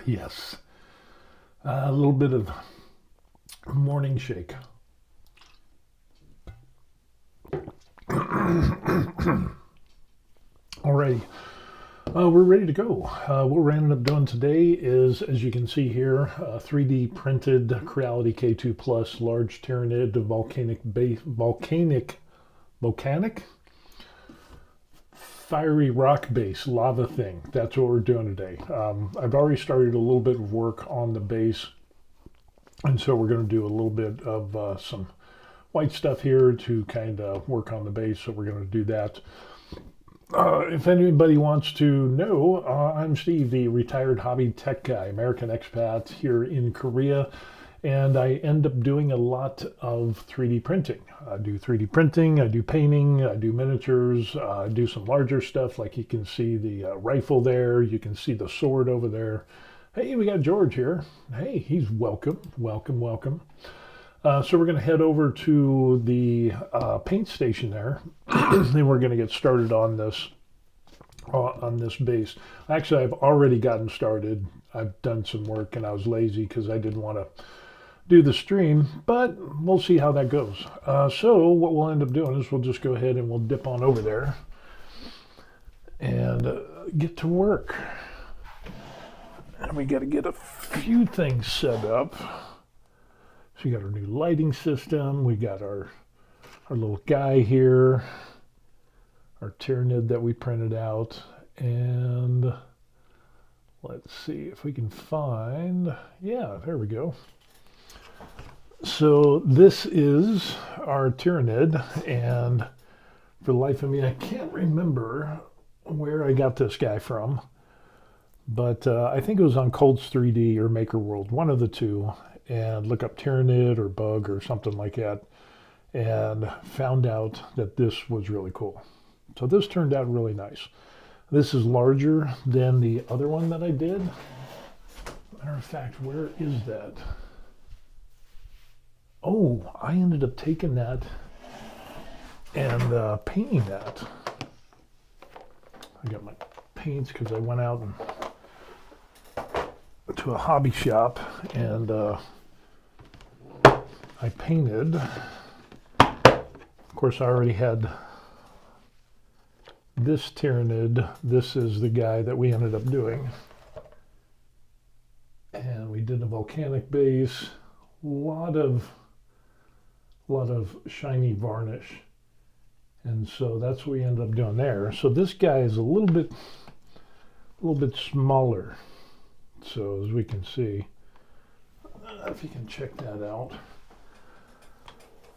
Yes, a little bit of morning shake. Alrighty, we're ready to go. What we're ending up doing today is, as you can see here, 3D printed Creality K2 Plus large Tyranid volcanic fiery rock base lava thing. That's what we're doing today. I've already started a little bit of work on the base, and so we're going to do a little bit of some white stuff here to kind of work on the base. So we're going to do that. If anybody wants to know, I'm Steve, the retired hobby tech guy, American expat here in Korea, and I end up doing a lot of 3D printing. I do 3D printing, I do painting, I do miniatures, I do some larger stuff, like you can see the rifle there, you can see the sword over there. Hey, we got George here. Hey, he's welcome. So we're going to head over to the paint station there, and we're going to get started on this base. Actually, I've already gotten started. I've done some work, and I was lazy because I didn't want to do the stream, but we'll see how that goes. So what we'll end up doing is we'll just go ahead and we'll dip on over there and get to work. And we got to get a few things set up. So we got our new lighting system. We got our little guy here, our Tyranid that we printed out, and let's see if we can find, yeah, there we go. So this is our Tyranid, and for the life of me, I can't remember where I got this guy from, but I think it was on Cold's 3D or Maker World, one of the two, and look up Tyranid or Bug or something like that, and found out that this was really cool. So this turned out really nice. This is larger than the other one that I did. Matter of fact, where is that? Oh, I ended up taking that and painting that. I got my paints because I went out to a hobby shop and I painted. Of course, I already had this Tyranid. This is the guy that we ended up doing. And we did a volcanic base, a lot of shiny varnish. And so that's what we ended up doing there. So this guy is a little bit smaller. So as we can see, if you can check that out.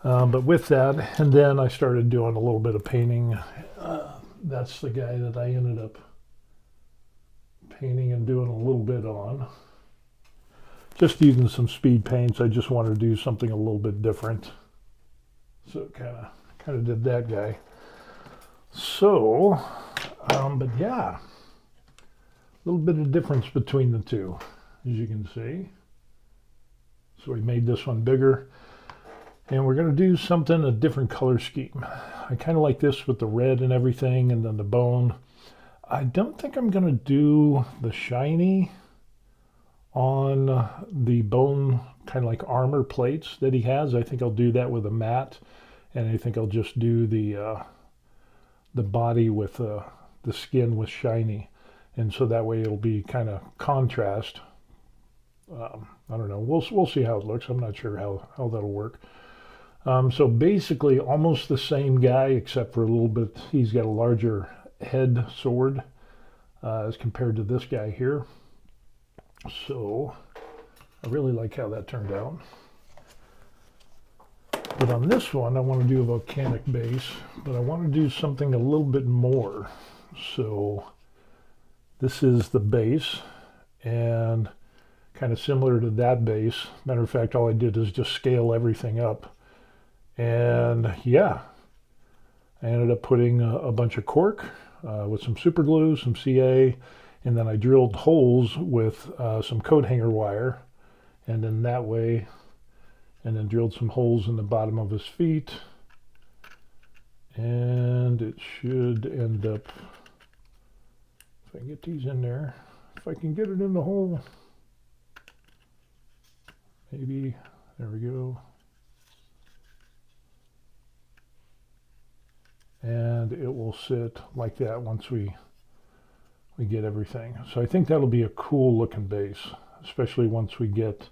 But with that, and then I started doing a little bit of painting. That's the guy that I ended up painting and doing a little bit on. Just using some speed paints. I just wanted to do something a little bit different. So kind of did that guy. So, but yeah, a little bit of difference between the two, as you can see. So we made this one bigger. And we're going to do something, a different color scheme. I kind of like this with the red and everything, and then the bone. I don't think I'm going to do the shiny on the bone, kind of like armor plates that he has. I think I'll do that with a matte, and I think I'll just do the body with the skin with shiny. And so that way it'll be kind of contrast. I don't know. We'll see how it looks. I'm not sure how that'll work. So basically almost the same guy, except for a little bit, he's got a larger head sword as compared to this guy here. So I really like how that turned out. But on this one, I want to do a volcanic base, but I want to do something a little bit more. So this is the base, and kind of similar to that base. Matter of fact, all I did is just scale everything up. And yeah, I ended up putting a bunch of cork with some super glue, some CA, and then I drilled holes with some coat hanger wire, and then that way, and then drilled some holes in the bottom of his feet, and it should end up, if I can get these in there, if I can get it in the hole, Maybe, there we go. And it will sit like that once we get everything. So I think that'll be a cool looking base, especially once we get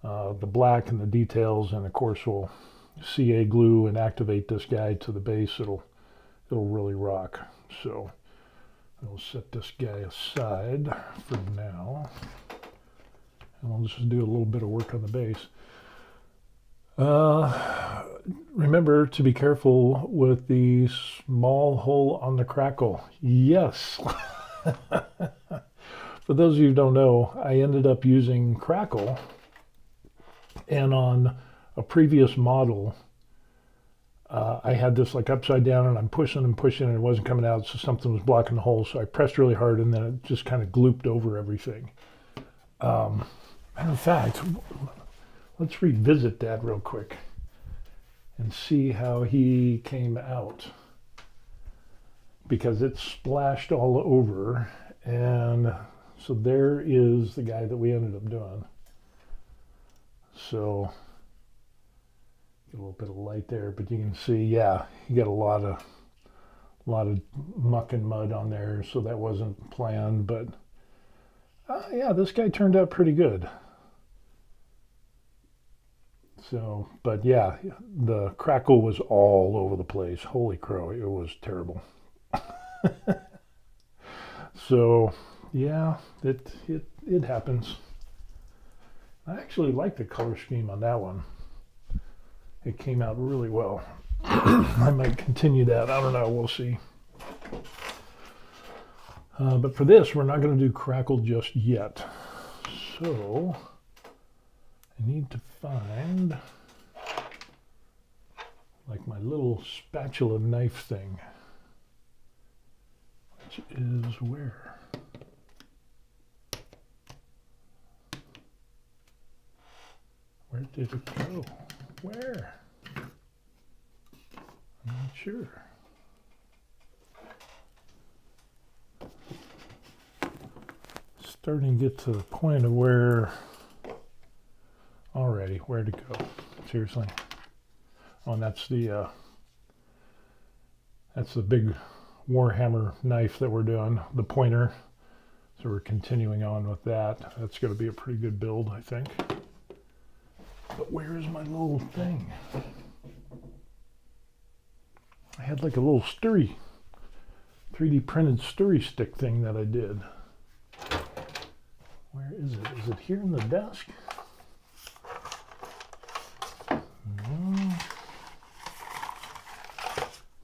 the black and the details, and of course we'll CA glue and activate this guy to the base. It'll really rock. So we'll set this guy aside for now, and we'll just do a little bit of work on the base. Remember to be careful with the small hole on the crackle. Yes. For those of you who don't know, I ended up using crackle, and on a previous model, I had this like upside down, and I'm pushing and pushing, and it wasn't coming out, so something was blocking the hole. So I pressed really hard, and then it just kind of glooped over everything. Matter of fact, let's revisit that real quick and see how he came out, because it splashed all over. And so there is the guy that we ended up doing. So get a little bit of light there, but you can see, yeah, you got a lot of muck and mud on there, so that wasn't planned. But yeah, this guy turned out pretty good. So, but yeah, the crackle was all over the place. Holy crow, it was terrible. So, yeah, it happens. I actually like the color scheme on that one. It came out really well. I might continue that. I don't know. We'll see. But for this, we're not going to do crackle just yet. So I need to find like my little spatula knife thing, which is where? Where did it go? Where? I'm not sure. Starting to get to the point of where already, where to go. Seriously. Oh, and that's the big Warhammer knife that we're doing, the pointer. So we're continuing on with that. That's going to be a pretty good build, I think. But where is my little thing? I had like a little 3D printed stirry stick thing that I did. Where is it? Is it here in the desk? No.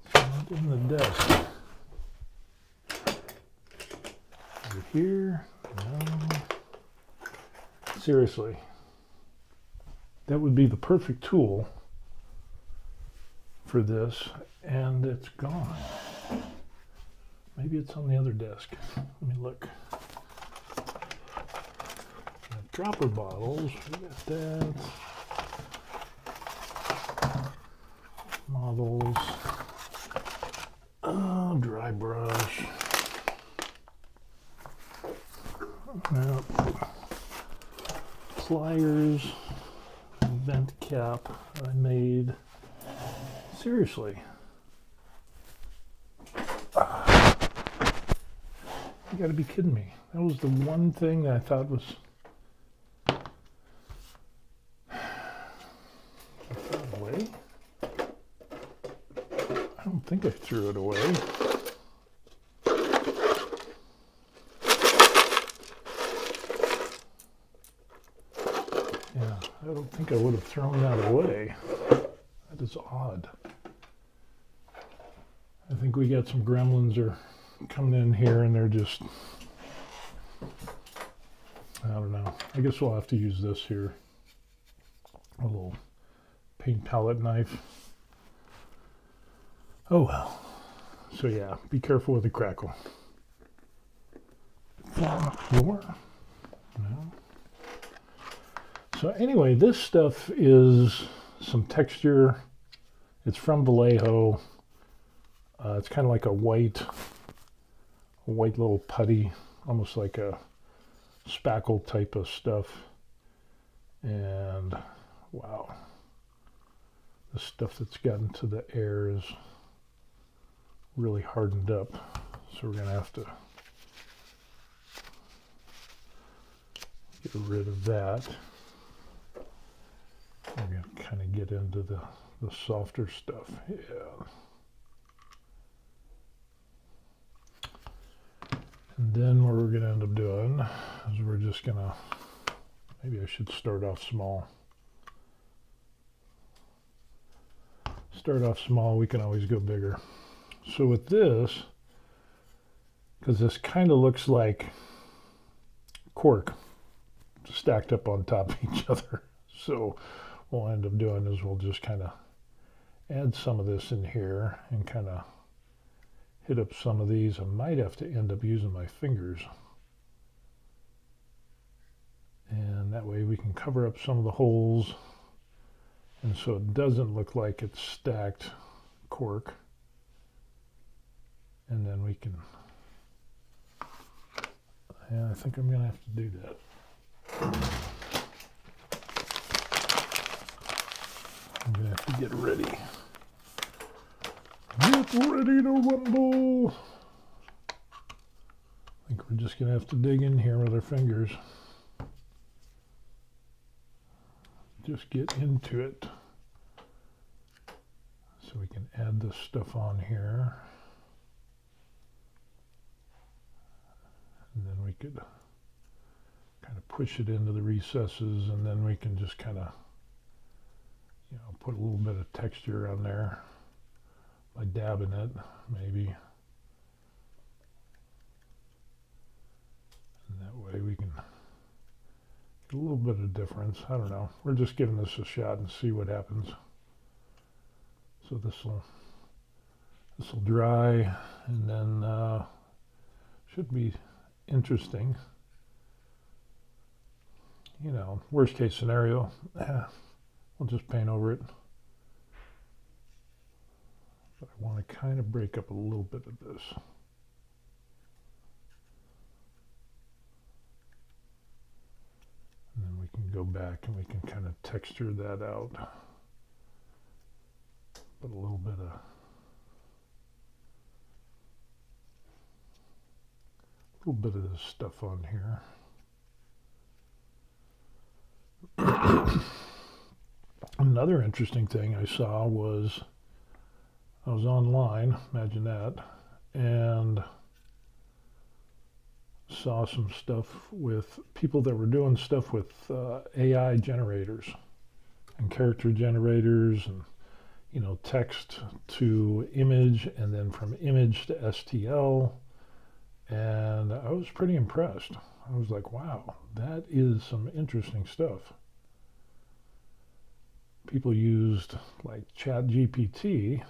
It's not in the desk. Is it here? No. Seriously. That would be the perfect tool for this, and it's gone. Maybe it's on the other desk. Let me look. Dropper bottles, we got that. Models. Oh, dry brush. Pliers. Vent cap I made. Seriously. You gotta be kidding me. That was the one thing that I thought was... I threw it away? I don't think I threw it away. Yeah, I don't think I would have thrown that away. That is odd. I think we got some gremlins are coming in here and they're just, I don't know. I guess we'll have to use this here. A little paint palette knife. Oh well. So yeah, be careful with the crackle. More? No. So anyway, this stuff is some texture. It's from Vallejo. It's kind of like a white little putty, almost like a spackle type of stuff. And wow, the stuff that's gotten to the air is really hardened up. So we're going to have to get rid of that. We're going to kind of get into the softer stuff. Yeah. And then what we're going to end up doing is we're just going to, maybe I should start off small. Start off small, we can always go bigger. So with this, because this kind of looks like cork stacked up on top of each other. So what we'll end up doing is we'll just kind of add some of this in here and kind of hit up some of these. I might have to end up using my fingers. And that way we can cover up some of the holes. And so it doesn't look like it's stacked cork. And then we can, yeah, I think I'm going to have to do that. I'm going to have to get ready. Get ready to rumble. I think we're just going to have to dig in here with our fingers. Just get into it. So we can add this stuff on here. And then we could kind of push it into the recesses, and then we can just kind of, you know, put a little bit of texture on there by dabbing it, maybe. And that way we can get a little bit of difference. I don't know. We're just giving this a shot and see what happens. So this will dry, and then should be interesting. You know, worst case scenario, we'll just paint over it. But I want to kind of break up a little bit of this. And then we can go back and we can kind of texture that out. Put a little bit of this stuff on here. Another interesting thing I saw was, I was online, imagine that, and saw some stuff with people that were doing stuff with AI generators and character generators, and you know, text to image, and then from image to STL. And I was pretty impressed. I was like, wow, that is some interesting stuff. People used like ChatGPT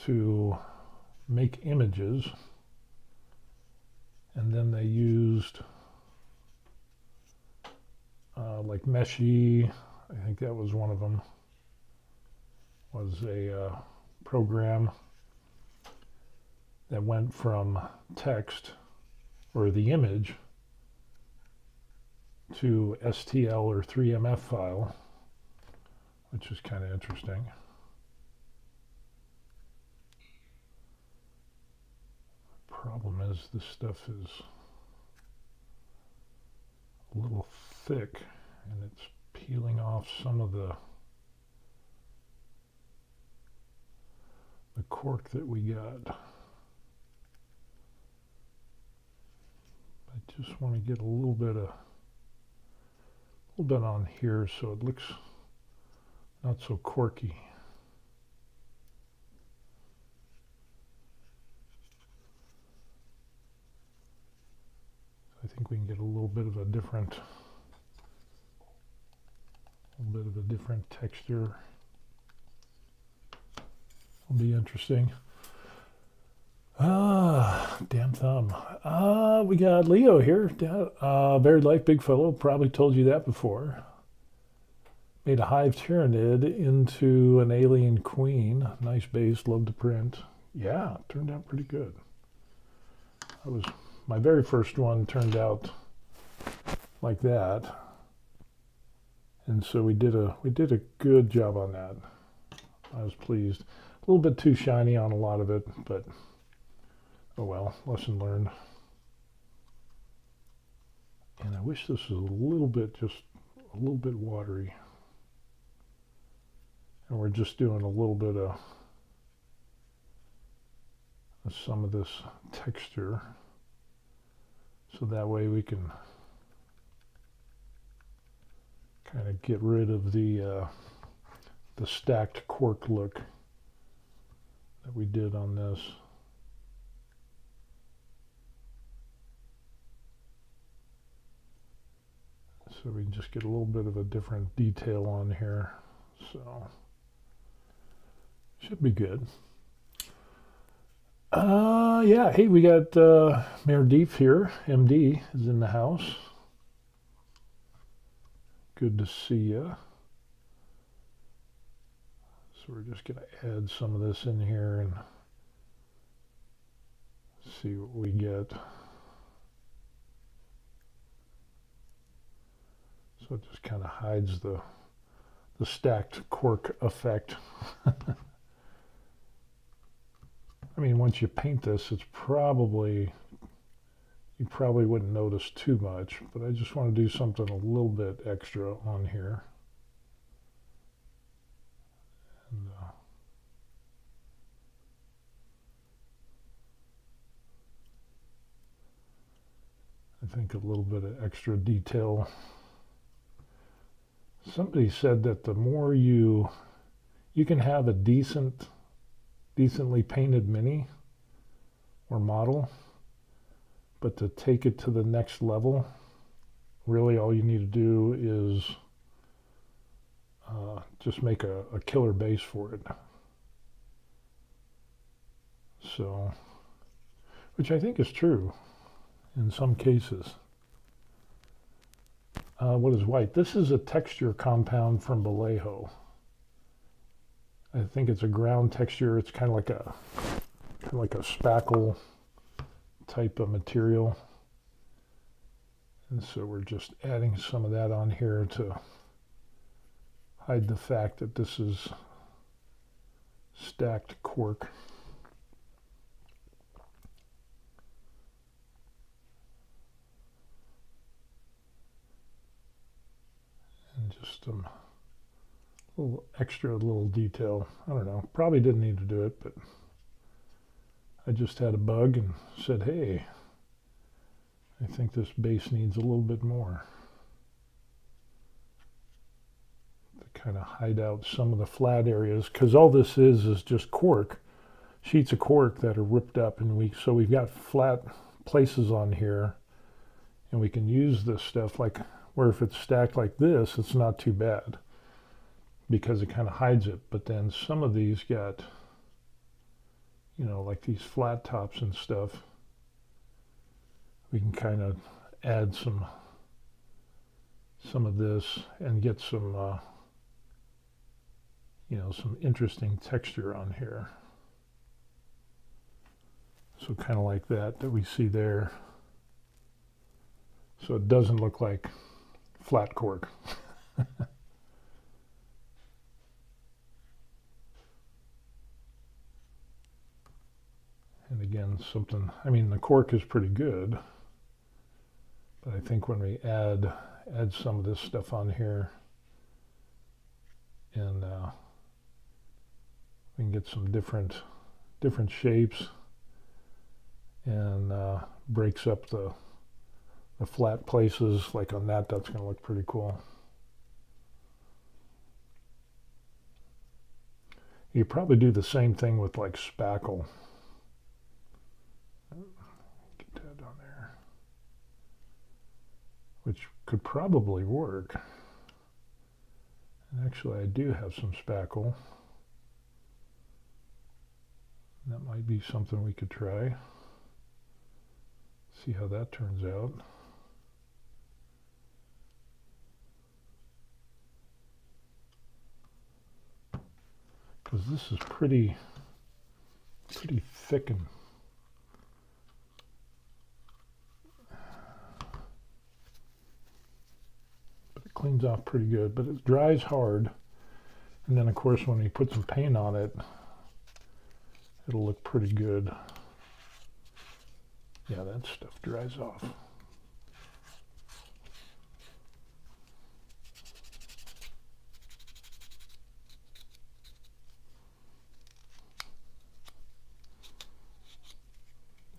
to make images, and then they used like Meshy, I think that was one of them, was a program that went from text, or the image, to STL or 3MF file, which is kind of interesting. The problem is this stuff is a little thick, and it's peeling off some of the cork that we got. I just want to get a little bit on here so it looks not so corky. I think we can get a little bit of a different texture. Will be interesting. Damn thumb. We got Leo here. Varied life, big fellow. Probably told you that before. Made a hive Tyranid into an alien queen. Nice base, love to print. Yeah, turned out pretty good. My very first one turned out like that. And so we did a good job on that. I was pleased. A little bit too shiny on a lot of it, but oh well, lesson learned. And I wish this was a little bit, just a little bit watery. And we're just doing a little bit of some of this texture, so that way we can kind of get rid of the stacked cork look that we did on this. So we can just get a little bit of a different detail on here. So should be good. Yeah, hey, we got Mayor Deef here. MD is in the house. Good to see you. So we're just going to add some of this in here and see what we get. So it just kind of hides the stacked cork effect. I mean, once you paint this, it's probably, you probably wouldn't notice too much, but I just want to do something a little bit extra on here. And, I think a little bit of extra detail. Somebody said that the more you can have a decently painted mini or model, but to take it to the next level, really all you need to do is just make a killer base for it. So, which I think is true in some cases. What is white? This is a texture compound from Vallejo. I think it's a ground texture. It's kind of like a spackle type of material. And so we're just adding some of that on here to hide the fact that this is stacked cork. And just some little extra little detail. I don't know, probably didn't need to do it, but I just had a bug and said, hey, I think this base needs a little bit more to kind of hide out some of the flat areas, because all this is just cork, sheets of cork that are ripped up, and so we've got flat places on here, and we can use this stuff like where if it's stacked like this, it's not too bad because it kind of hides it. But then some of these got, you know, like these flat tops and stuff, we can kind of add some of this and get some, you know, some interesting texture on here. So kind of like that we see there. So it doesn't look like flat cork. And again, something, I mean, the cork is pretty good, but I think when we add some of this stuff on here, and we can get some different shapes, and breaks up the flat places, like on that, that's going to look pretty cool. You probably do the same thing with like spackle. Get that on there. Which could probably work. And actually, I do have some spackle. That might be something we could try. See how that turns out. Because this is pretty thick, and but it cleans comes off pretty good, but it dries hard. And then of course when we put some paint on it, it'll look pretty good. Yeah, that stuff dries off.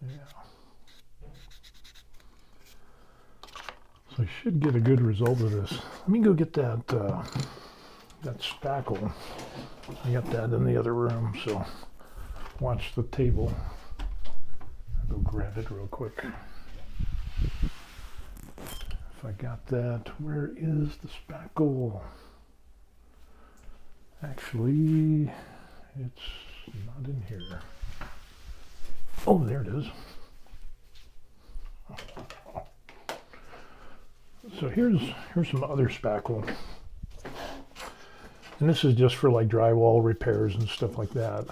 Yeah. So I should get a good result of this. Let me go get that that spackle. I got that in the other room, so watch the table. I'll go grab it real quick. If I got that, where is the spackle? Actually, it's not in here. Oh, there it is. So here's some other spackle. And this is just for like drywall repairs and stuff like that.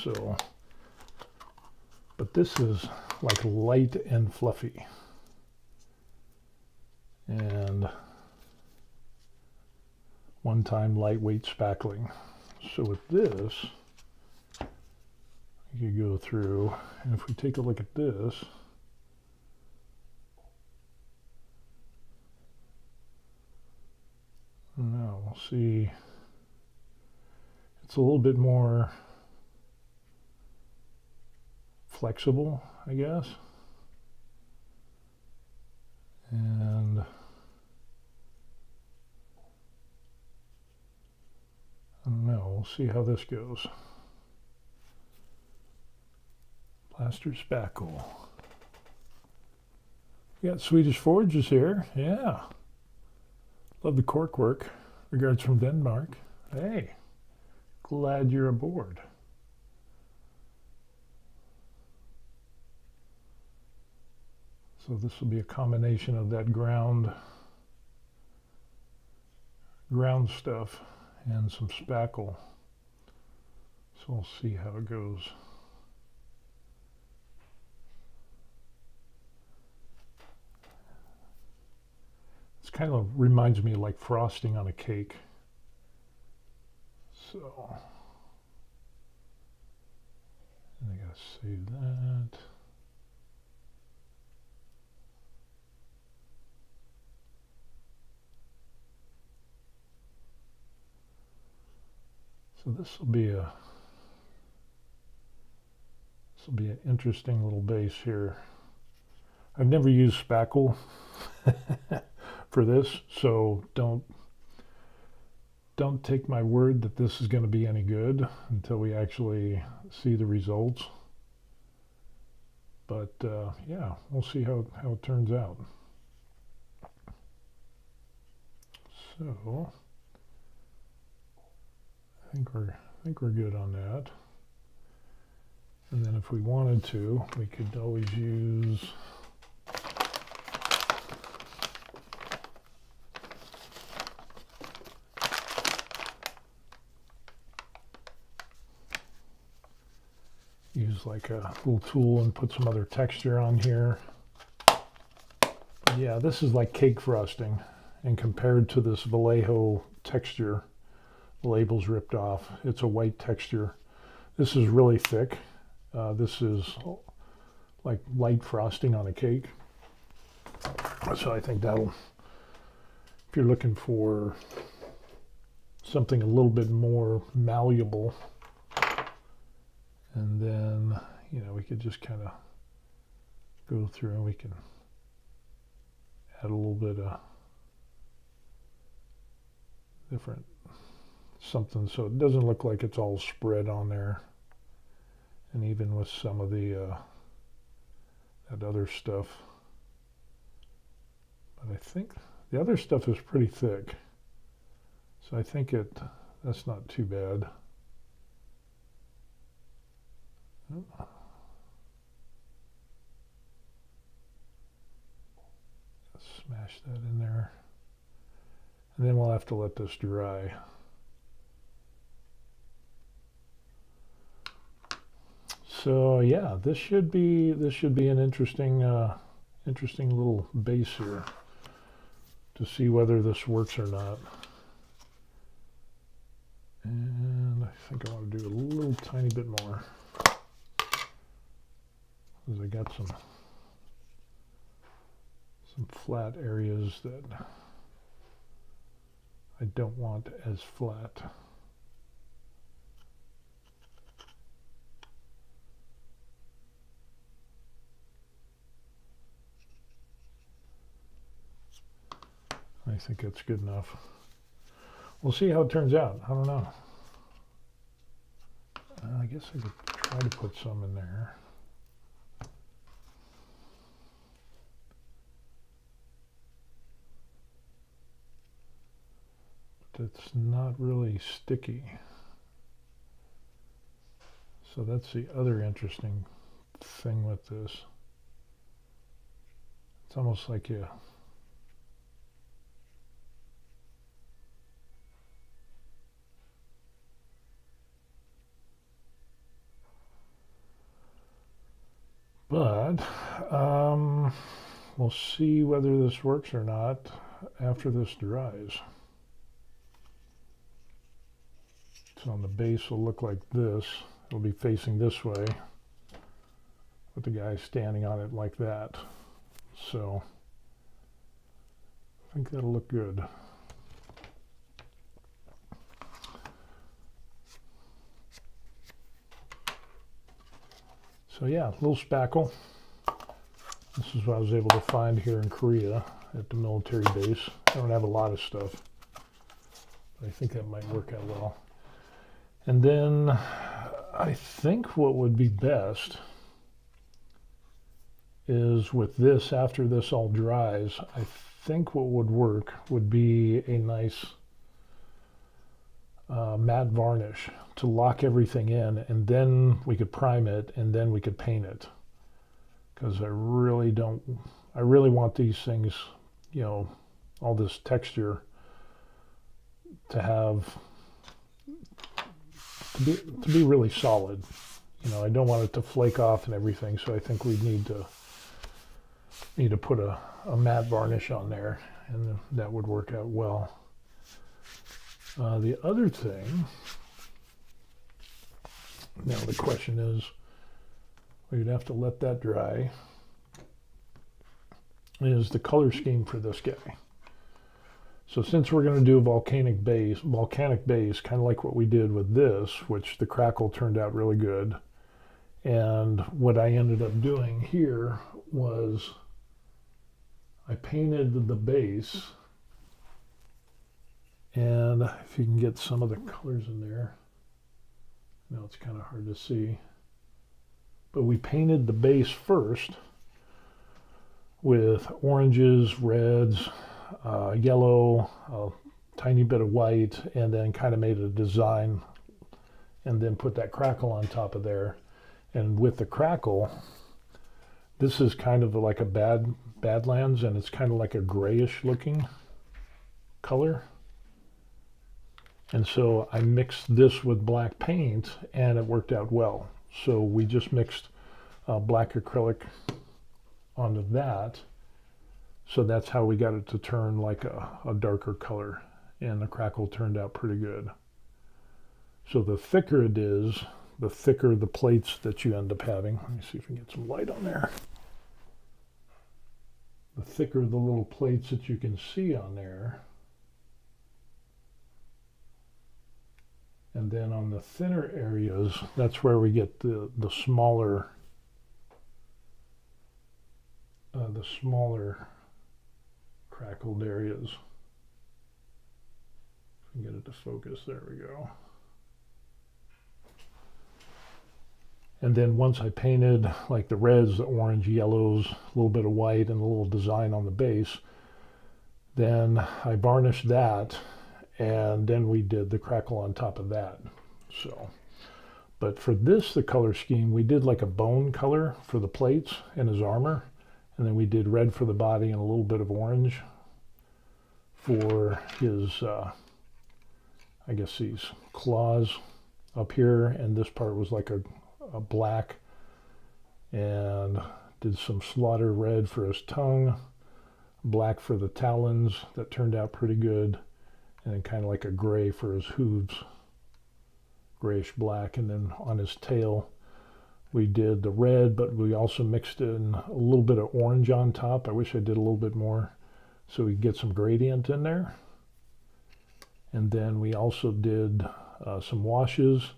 So, but this is like light and fluffy. And one-time lightweight spackling. So with this, you could go through, and if we take a look at this, now we'll see it's a little bit more flexible, I guess. And I don't know, we'll see how this goes. Plaster spackle. We got Swedish Forges here, yeah. Love the cork work. Regards from Denmark. Hey, glad you're aboard. So this will be a combination of that ground stuff and some spackle. So we'll see how it goes. This kind of reminds me of like frosting on a cake. So, and I gotta save that. So this will be an interesting little base here. I've never used spackle for this, so don't take my word that this is going to be any good until we actually see the results. But yeah, we'll see how it turns out. So I think we're good on that. And then if we wanted to, we could always use like a little tool and put some other texture on here. But yeah, this is like cake frosting, and compared to this Vallejo texture, the label's ripped off. It's a white texture. This is really thick. This is like light frosting on a cake. So I think that'll, if you're looking for something a little bit more malleable, and then, you know, we could just kind of go through and we can add a little bit of different something so it doesn't look like it's all spread on there. And even with some of the that other stuff, but I think the other stuff is pretty thick, so I think that's not too bad. Oh. Smash that in there, and then we'll have to let this dry. So yeah, this should be an interesting little base here. to see whether this works or not. And I think I want to do a little tiny bit more, because I got some flat areas that I don't want as flat. I think that's good enough. We'll see how it turns out. I don't know. I guess I could try to put some in there. But it's not really sticky. So that's the other interesting thing with this. It's almost like you but we'll see whether this works or not after this dries. So on the base will look like this. It'll be facing this way with the guy standing on it like that. So I think that'll look good. So yeah, a little spackle. This is what I was able to find here in Korea at the military base. I don't have a lot of stuff, but I think that might work out well. And then I think what would be best is with this, after this all dries, I think what would work would be a nice matte varnish to lock everything in, and then we could prime it, and then we could paint it. Because I really want these things, you know, all this texture to have, to be really solid. You know, I don't want it to flake off and everything, so I think we need to put a matte varnish on there, and that would work out well. The other thing, now the question is, we'd have to let that dry, is the color scheme for this guy. So since we're going to do a volcanic base, kind of like what we did with this, which the crackle turned out really good, and what I ended up doing here was I painted the base, and if you can get some of the colors in there, now it's kind of hard to see, but we painted the base first with oranges, reds, yellow, a tiny bit of white, and then kind of made a design, and then put that crackle on top of there. And with the crackle, this is kind of like a Badlands, and it's kind of like a grayish looking color. And so I mixed this with black paint, and it worked out well. So we just mixed black acrylic onto that. So that's how we got it to turn like a darker color, and the crackle turned out pretty good. So the thicker it is, the thicker the plates that you end up having. Let me see if we can get some light on there. The thicker the little plates that you can see on there. And then on the thinner areas, that's where we get the smaller crackled areas. If we can get it to focus, there we go. And then once I painted like the reds, the orange, yellows, a little bit of white, and a little design on the base, then I varnished that, and then we did the crackle on top of that. So, but for this, the color scheme, we did like a bone color for the plates and his armor, and then we did red for the body and a little bit of orange for his, I guess these claws up here, and this part was like a black, and did some slaughter red for his tongue, black for the talons. That turned out pretty good. And then kind of like a gray for his hooves, grayish black. And then on his tail, we did the red, but we also mixed in a little bit of orange on top. I wish I did a little bit more so we get some gradient in there. And then we also did some washes,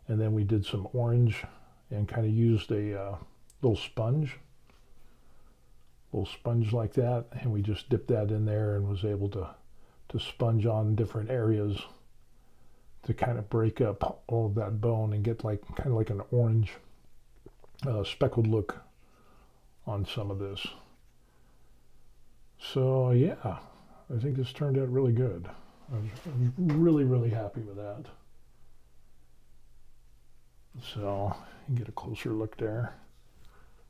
and then we did some orange and kind of used a little sponge like that, and we just dipped that in there and was able to sponge on different areas to kind of break up all of that bone and get like kind of like an orange speckled look on some of this. So yeah, I think this turned out really good. I'm really happy with that. So you can get a closer look there,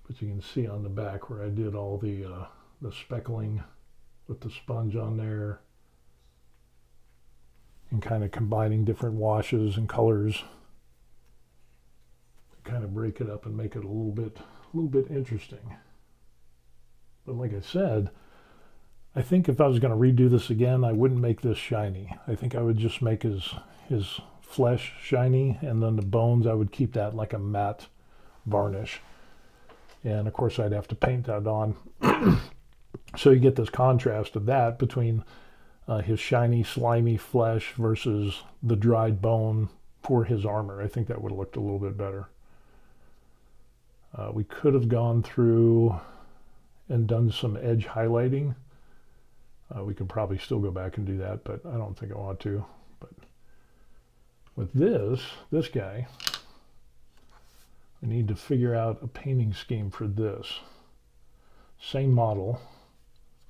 but you can see on the back where I did all the speckling with the sponge on there and kind of combining different washes and colors to kind of break it up and make it a little bit interesting. But like I said, I think if I was going to redo this again, I wouldn't make this shiny. I think I would just make his flesh shiny, and then the bones, I would keep that like a matte varnish. And of course I'd have to paint that on. So you get this contrast of that between his shiny, slimy flesh versus the dried bone for his armor. I think that would have looked a little bit better. We could have gone through and done some edge highlighting. We could probably still go back and do that, but I don't think I want to. But with this guy, I need to figure out a painting scheme for this. Same model,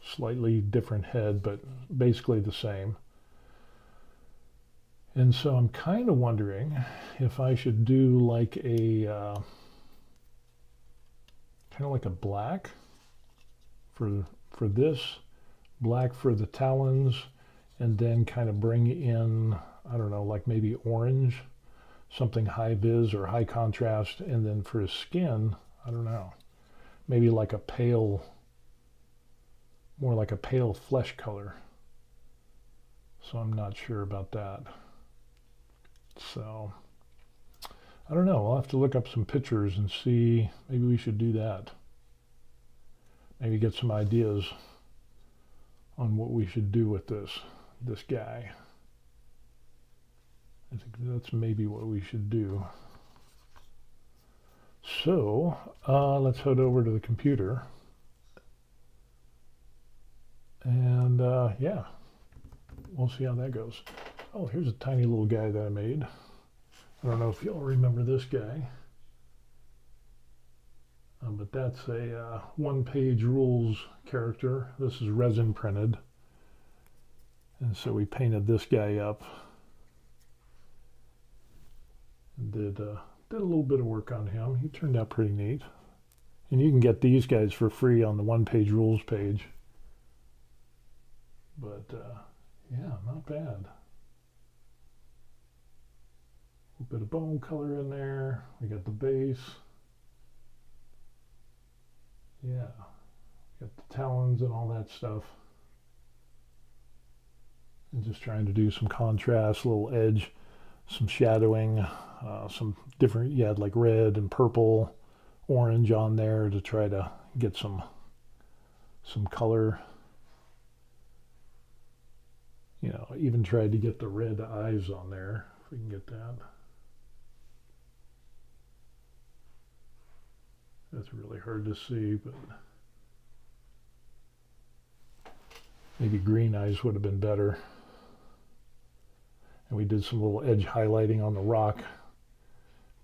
slightly different head, but basically the same. And so I'm kind of wondering if I should do like a kind of like a black for this, black for the talons, and then kind of bring in, I don't know, like maybe orange, something high vis or high contrast, and then for his skin, I don't know, maybe like a pale, more like a pale flesh color. So I'm not sure about that. So I don't know, I'll have to look up some pictures and see, maybe we should do that. Maybe get some ideas on what we should do with this guy. I think that's maybe what we should do. So let's head over to the computer. And yeah, we'll see how that goes. Oh, here's a tiny little guy that I made. I don't know if y'all remember this guy. But that's a one-page rules character. This is resin printed. And so we painted this guy up. And did a little bit of work on him. He turned out pretty neat. And you can get these guys for free on the one-page rules page. But yeah, not bad. A little bit of bone color in there. We got the base. Yeah, got the talons and all that stuff. And just trying to do some contrast, a little edge, some shadowing, some different, yeah, like red and purple, orange on there to try to get some color. You know, even tried to get the red eyes on there, if we can get that. That's really hard to see, but maybe green eyes would have been better. And we did some little edge highlighting on the rock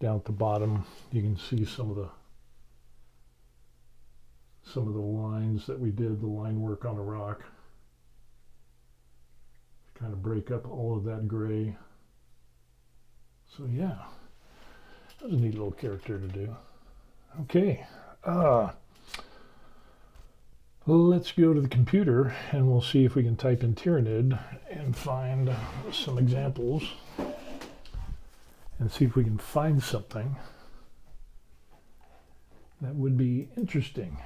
down at the bottom. You can see some of the lines that we did, the line work on the rock. Kind of break up all of that gray. So yeah, that was a neat little character to do. Okay, let's go to the computer and we'll see if we can type in Tyranid and find some examples and see if we can find something that would be interesting.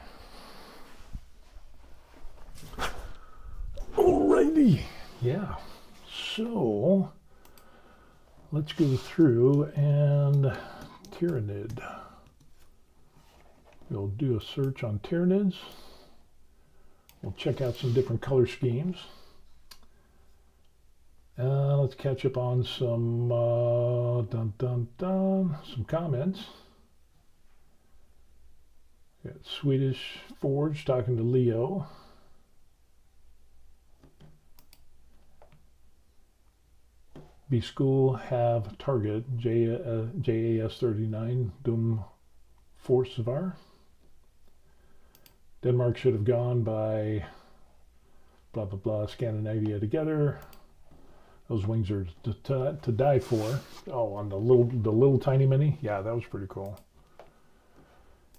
Alrighty, yeah. So let's go through and Tyranid. We'll do a search on Tyranids. We'll check out some different color schemes. Let's catch up on some some comments. Got Swedish Forge talking to Leo. B School have target JAS 39 Dum Forsvar. Denmark should have gone by blah blah blah Scandinavia together. Those wings are to die for. Oh, on the little tiny mini, yeah, that was pretty cool.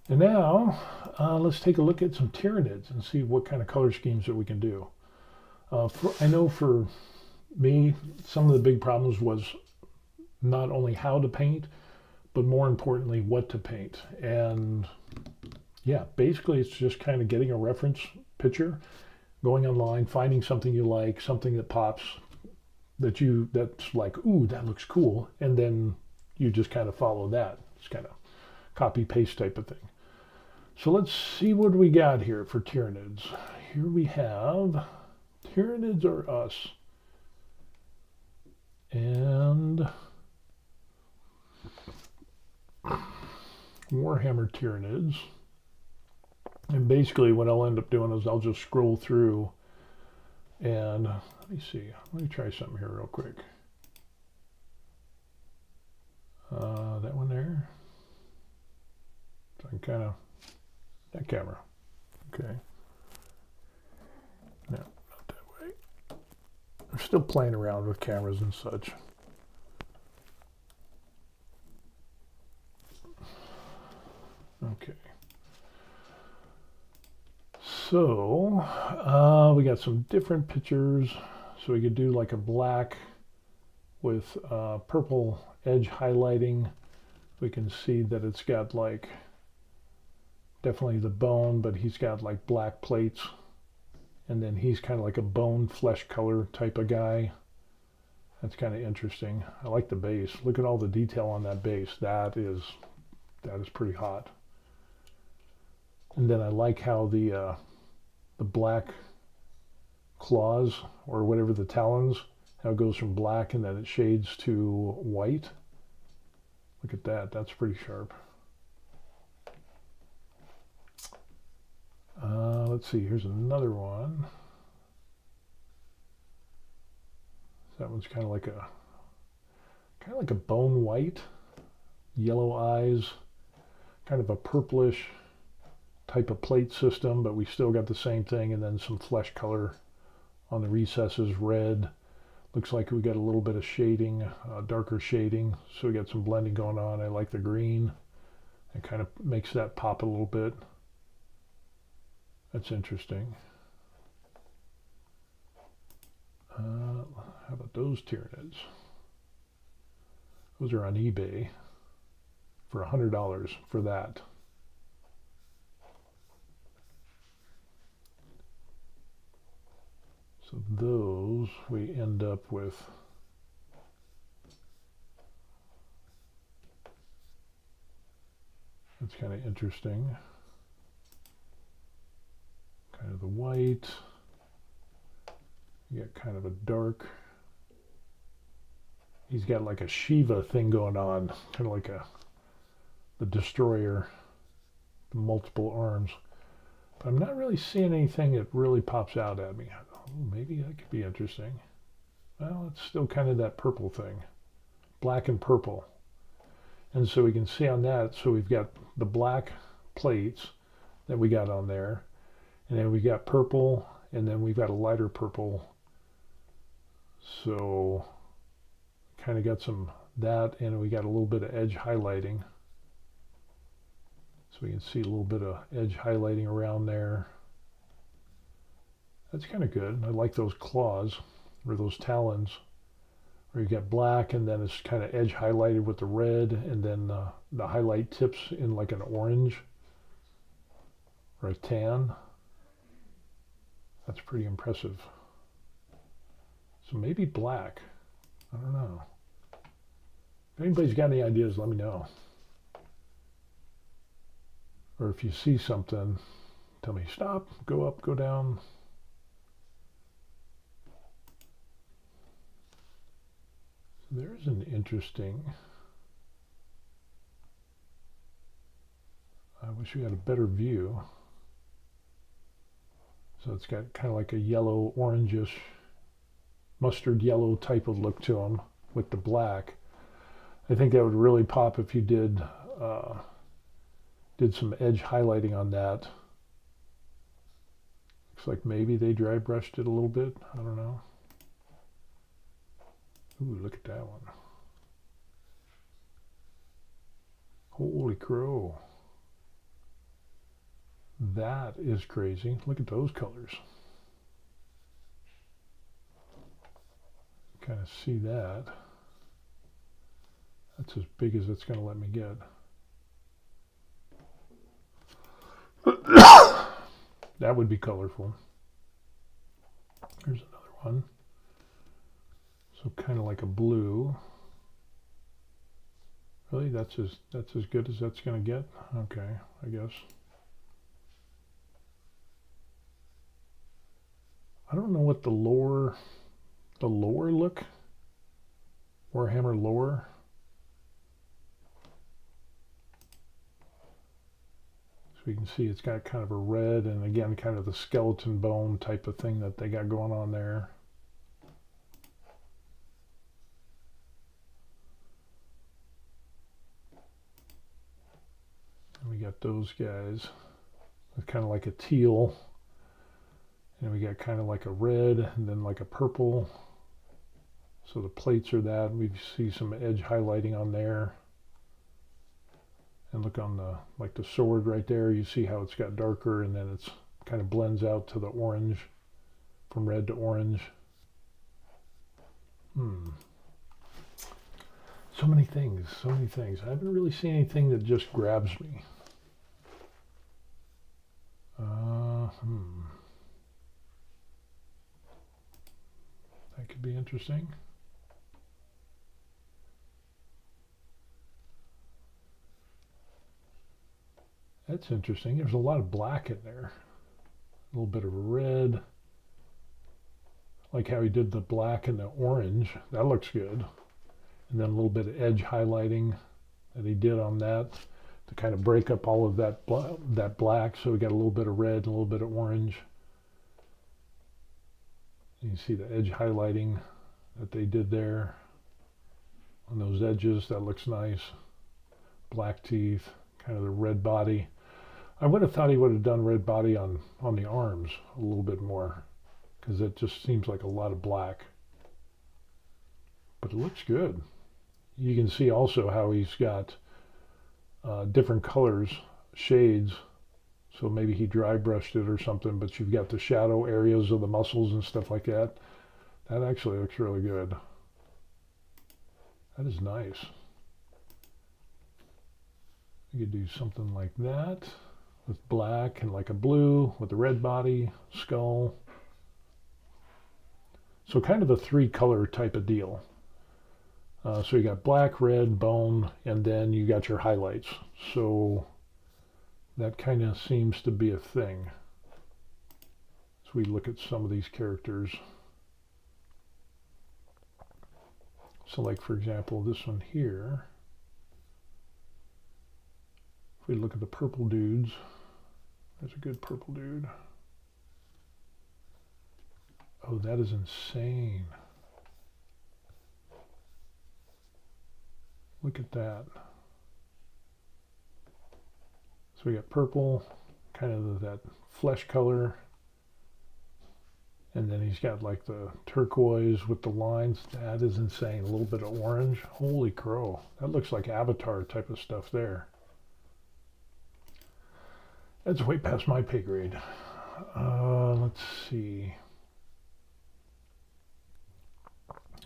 And now let's take a look at some Tyranids and see what kind of color schemes that we can do. I know for me, some of the big problems was not only how to paint, but more importantly, what to paint. And yeah, basically it's just kind of getting a reference picture, going online, finding something you like, something that pops, that's like, ooh, that looks cool. And then you just kind of follow that. It's kind of copy paste type of thing. So let's see what we got here for Tyranids. Here we have Tyranids Are Us. And Warhammer Tyranids. And basically what I'll end up doing is I'll just scroll through and let me see. Let me try something here real quick. That one there. So I can kind of, that camera. Okay. No, not that way. I'm still playing around with cameras and such. Okay. So we got some different pictures. So we could do like a black with purple edge highlighting. We can see that it's got like definitely the bone, but he's got like black plates. And then he's kind of like a bone flesh color type of guy. That's kind of interesting. I like the base. Look at all the detail on that base. That is pretty hot. And then I like how the black claws, or whatever the talons, how it goes from black and then it shades to white. Look at that. That's pretty sharp. Let's see. Here's another one. That one's kind of like a bone white, yellow eyes, kind of a purplish type of plate system, but we still got the same thing, and then some flesh color on the recesses, red. Looks like we got a little bit of shading, darker shading, so we got some blending going on. I like the green. It kind of makes that pop a little bit. That's interesting. How about those Tyranids? Those are on eBay for $100 for that. So those we end up with that's kind of interesting. Kind of the white. You got kind of a dark. He's got like a Shiva thing going on, kind of like the destroyer, the multiple arms. But I'm not really seeing anything that really pops out at me. Maybe that could be interesting. Well, it's still kind of that purple thing, black and purple. And so we can see on that, so we've got the black plates that we got on there, and then we got purple, and then we've got a lighter purple. So kind of got some that, and we got a little bit of edge highlighting. So we can see a little bit of edge highlighting around there. That's kind of good. I like those claws, or those talons, where you got black and then it's kind of edge highlighted with the red, and then the highlight tips in like an orange or a tan. That's pretty impressive. So maybe black. I don't know. If anybody's got any ideas, let me know. Or if you see something, tell me stop, go up, go down. So there's an interesting... I wish we had a better view. So it's got kind of like a yellow, orangish, mustard yellow type of look to them with the black. I think that would really pop if you did some edge highlighting on that. Looks like maybe they dry brushed it a little bit. I don't know. Ooh, look at that one. Holy crow. That is crazy. Look at those colors. Kind of see that. That's as big as it's going to let me get. That would be colorful. Here's another one. So kind of like a blue. Really, that's as good as that's going to get? Okay, I guess. I don't know what the lore look, Warhammer lore. So you can see it's got kind of a red and again kind of the skeleton bone type of thing that they got going on there. And we got those guys with kind of like a teal. And we got kind of like a red and then like a purple. So the plates are that. We see some edge highlighting on there. And look on the, like the sword right there, you see how it's got darker and then it's kind of blends out to the orange, from red to orange. So many things, so many things. I haven't really seen anything that just grabs me. That could be interesting. That's interesting. There's a lot of black in there. A little bit of red. Like how he did the black and the orange. That looks good. And then a little bit of edge highlighting that he did on that to kind of break up all of that black. So we got a little bit of red and a little bit of orange. You see the edge highlighting that they did there on those edges. That looks nice. Black teeth, kind of the red body. I would have thought he would have done red body on the arms a little bit more because it just seems like a lot of black. But it looks good. You can see also how he's got different colors, shades. So maybe he dry brushed it or something, but you've got the shadow areas of the muscles and stuff like that. That actually looks really good. That is nice. You could do something like that with black and like a blue with a red body, skull. So kind of a 3-color type of deal. So you got black, red, bone, and then you got your highlights. So that kind of seems to be a thing. So we look at some of these characters. So like for example, this one here. If we look at the purple dudes, there's a good purple dude. Oh, that is insane. Look at that. So we got purple, kind of that flesh color. And then he's got like the turquoise with the lines. That is insane. A little bit of orange. Holy crow. That looks like Avatar type of stuff there. That's way past my pay grade. Let's see.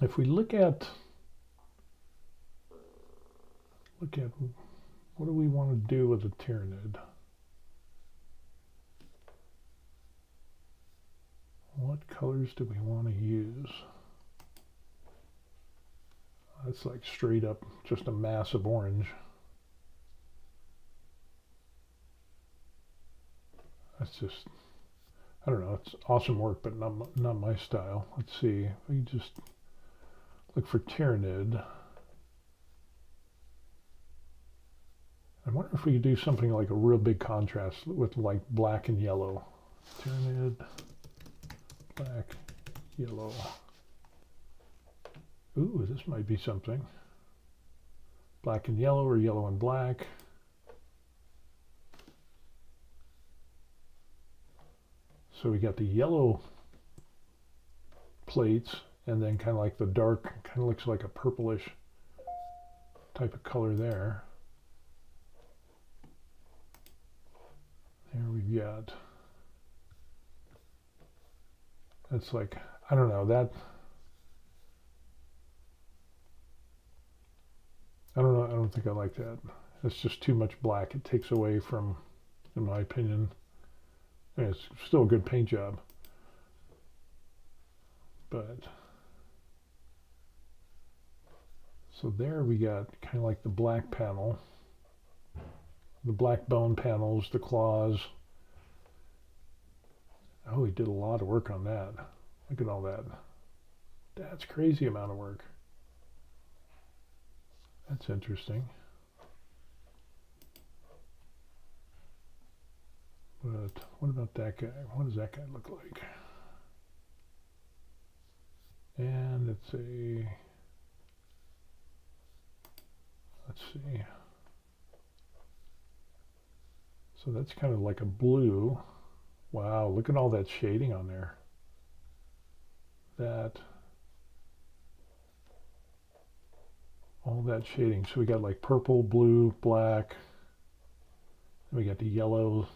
If we look at what do we want to do with the Tyranid? What colors do we want to use? That's like straight up just a massive orange. That's just, I don't know, it's awesome work, but not my style. Let's see, if we just look for Tyranid. I wonder if we could do something like a real big contrast with like black and yellow. Tyranid, black, yellow. Ooh, this might be something. Black and yellow or yellow and black. So we got the yellow plates and then kind of like the dark, kind of looks like a purplish type of color there. There we've got, that's like, I don't know, that, I don't know, I don't think I like that. It's just too much black. It takes away from, in my opinion, I mean, it's still a good paint job, but so there we got kind of like the black panel, the black bone panels, the claws. Oh, he did a lot of work on that. Look at all that. That's crazy amount of work. That's interesting. But what about that guy? What does that guy look like? And it's a, let's see. So that's kind of like a blue. Wow, look at all that shading on there. That, all that shading. So we got like purple, blue, black. Then we got the yellow.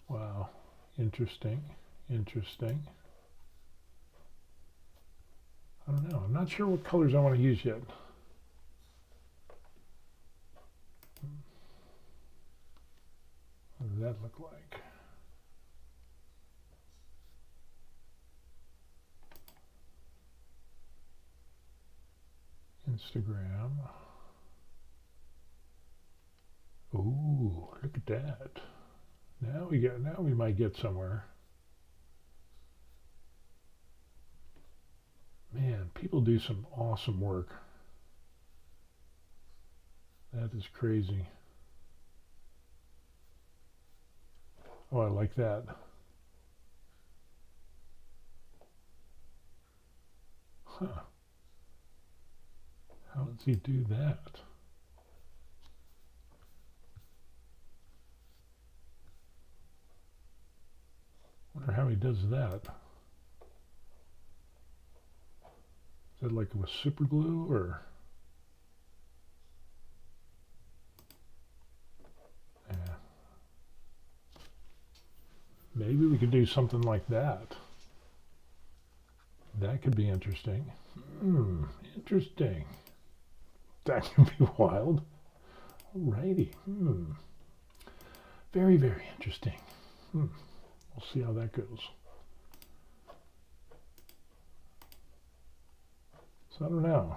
Wow, interesting, interesting. I don't know, I'm not sure what colors I want to use yet. What does that look like? Instagram. Ooh, look at that. Now we might get somewhere. Man, people do some awesome work. That is crazy. Oh, I like that. Huh. How does he do that? Wonder how he does that. Is that like with super glue or? Yeah. Maybe we could do something like that. That could be interesting. Interesting. That could be wild. Alrighty. Very, very interesting. We'll see how that goes. So I don't know.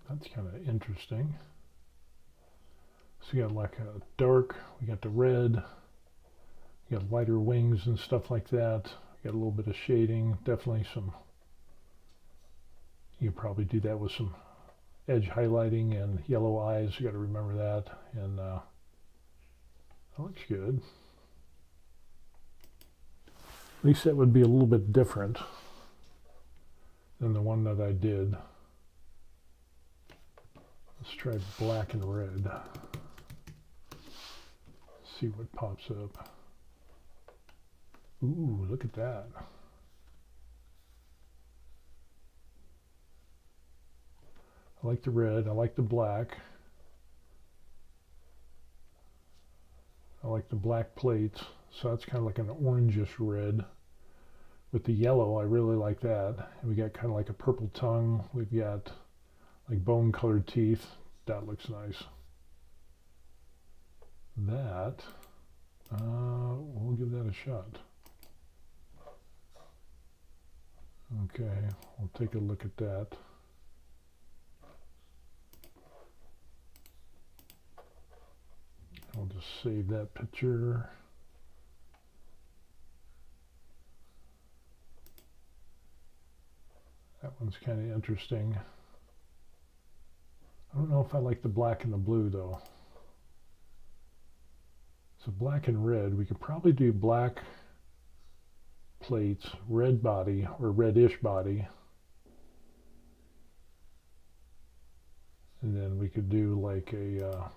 That's kind of interesting. So you got like a dark, we got the red, you got lighter wings and stuff like that. You got a little bit of shading, definitely some, you could probably do that with some edge highlighting and yellow eyes. You got to remember that. And that looks good. At least that would be a little bit different than the one that I did. Let's try black and red. See what pops up. Ooh, look at that. I like the red, I like the black. I like the black plates, so that's kind of like an orangish red. With the yellow, I really like that. And we got kind of like a purple tongue. We've got like bone colored teeth. That looks nice. That, we'll give that a shot. Okay, we'll take a look at that. I'll just save that picture. That one's kind of interesting. I don't know if I like the black and the blue though. So black and red, we could probably do black plates, red body or reddish body. And then we could do like a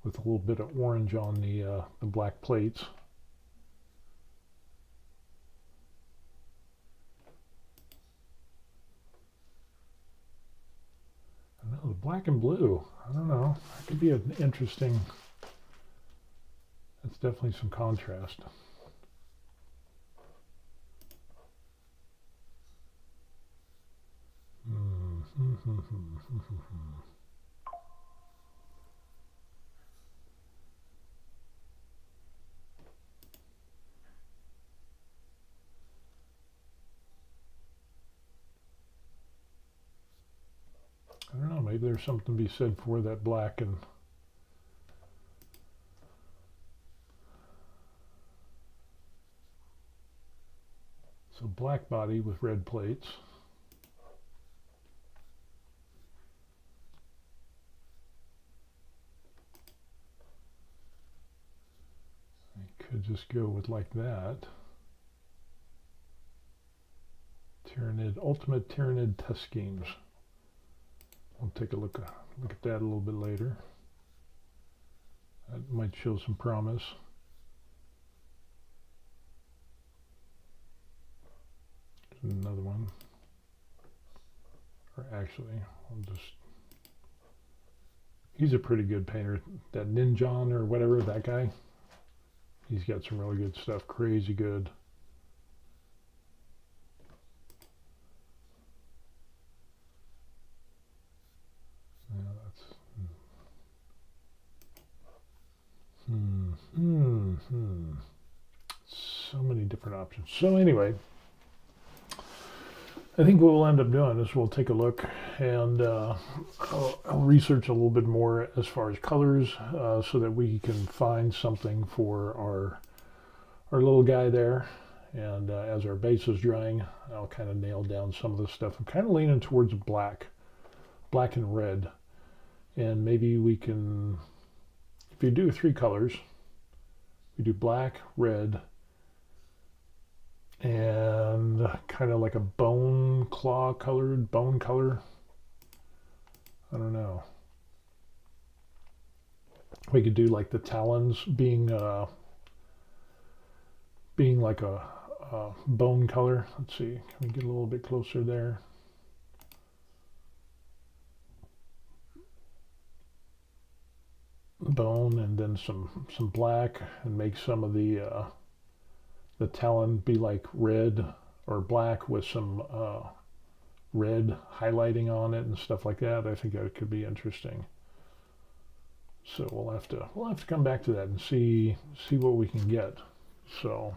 with a little bit of orange on the black plates. I know, the black and blue, I don't know, that could be an interesting, that's definitely some contrast. I don't know, maybe there's something to be said for that black and so black body with red plates. I could just go with like that. Tyranid, ultimate Tyranid test schemes. I'll take a look at that a little bit later. That might show some promise. There's another one. Or actually, I'll just... He's a pretty good painter. That Ninjon or whatever, that guy. He's got some really good stuff. Crazy good. So many different options. So anyway, I think what we'll end up doing is we'll take a look and I'll research a little bit more as far as colors so that we can find something for our little guy there. And as our base is drying, I'll kind of nail down some of this stuff. I'm kind of leaning towards black and red. And maybe we can, if you do 3 colors, we do black, red, and kind of like a bone color. I don't know. We could do like the talons being like a bone color. Let's see, can we get a little bit closer there? Bone, and then some black, and make some of the talon be like red or black with some red highlighting on it and stuff like that. I think that could be interesting. So we'll have to come back to that and see what we can get. So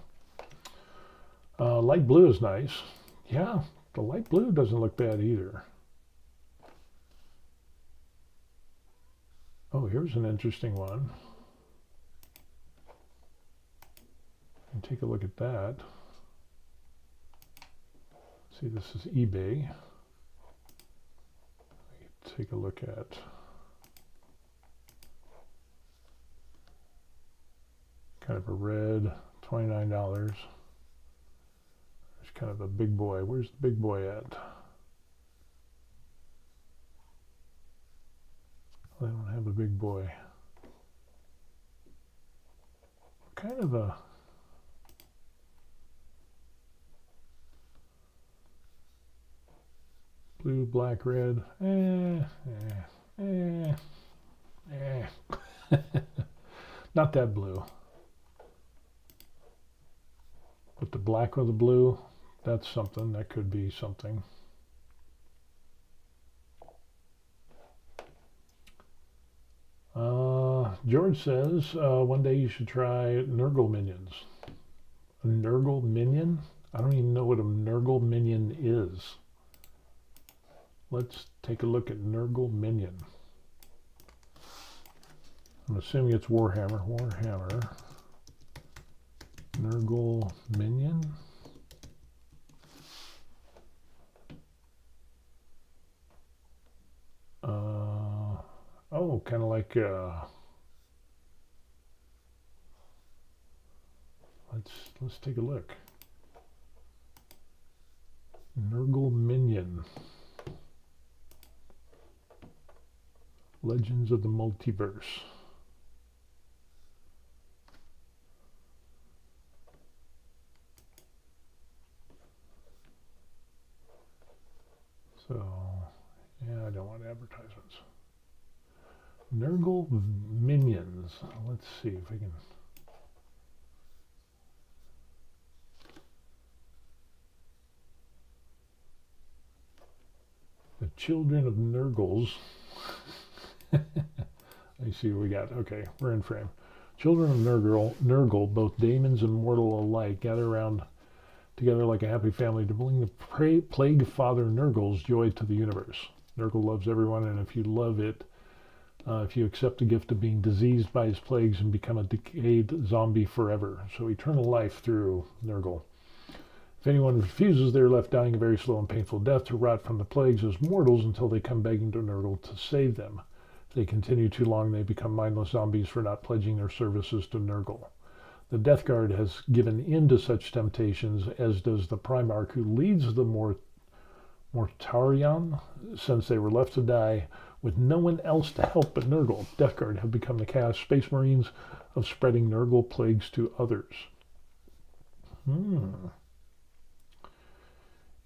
light blue is nice. Yeah, the light blue doesn't look bad either. Oh, here's an interesting one. And take a look at that. See, this is eBay. Take a look at kind of a red, $29. There's kind of a big boy. Where's the big boy at? I don't have a big boy. Kind of a blue, black, red. Not that blue. But the black or the blue, That's something. That could be something. George says, one day you should try Nurgle minions. A Nurgle minion? I don't even know what a Nurgle minion is. Let's take a look at Nurgle minion. I'm assuming it's Warhammer. Warhammer. Nurgle minion. Oh, kind of like let's take a look. Nurgle minion. Legends of the Multiverse. So, yeah, I don't want advertisements. Nurgle minions. Let's see if we can. The Children of Nurgles. I see what we got. Okay, we're in frame. Children of Nurgle, both daemons and mortal alike, gather around together like a happy family to bring the plague father Nurgle's joy to the universe. Nurgle loves everyone, and if you love it, if you accept the gift of being diseased by his plagues and become a decayed zombie forever. So eternal life through Nurgle. If anyone refuses, they are left dying a very slow and painful death to rot from the plagues as mortals until they come begging to Nurgle to save them. If they continue too long, they become mindless zombies for not pledging their services to Nurgle. The Death Guard has given in to such temptations, as does the Primarch who leads the Mortarion, since they were left to die with no one else to help but Nurgle. Death Guard have become the Chaos Space Marines of spreading Nurgle plagues to others.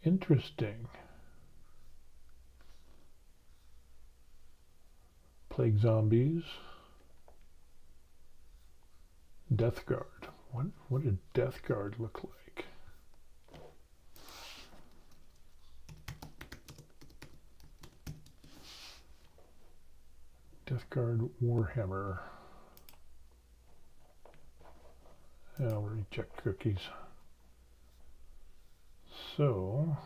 Interesting. Plague zombies. Death Guard. What did Death Guard look like? Death Guard Warhammer. I'll reject cookies. So,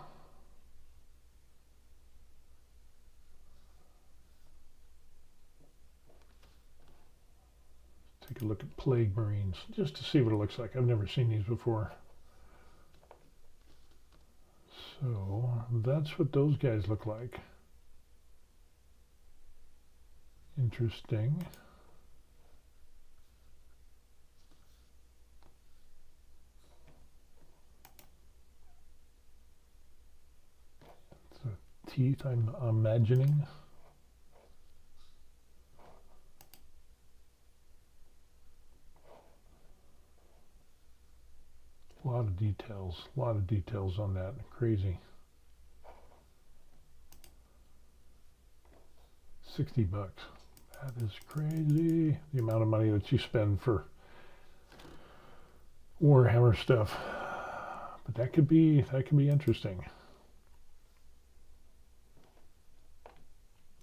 take a look at Plague Marines just to see what it looks like. I've never seen these before. So, that's what those guys look like. Interesting. The teeth, I'm imagining. A lot of details on that. Crazy. $60. That is crazy. The amount of money that you spend for Warhammer stuff. But that could be interesting.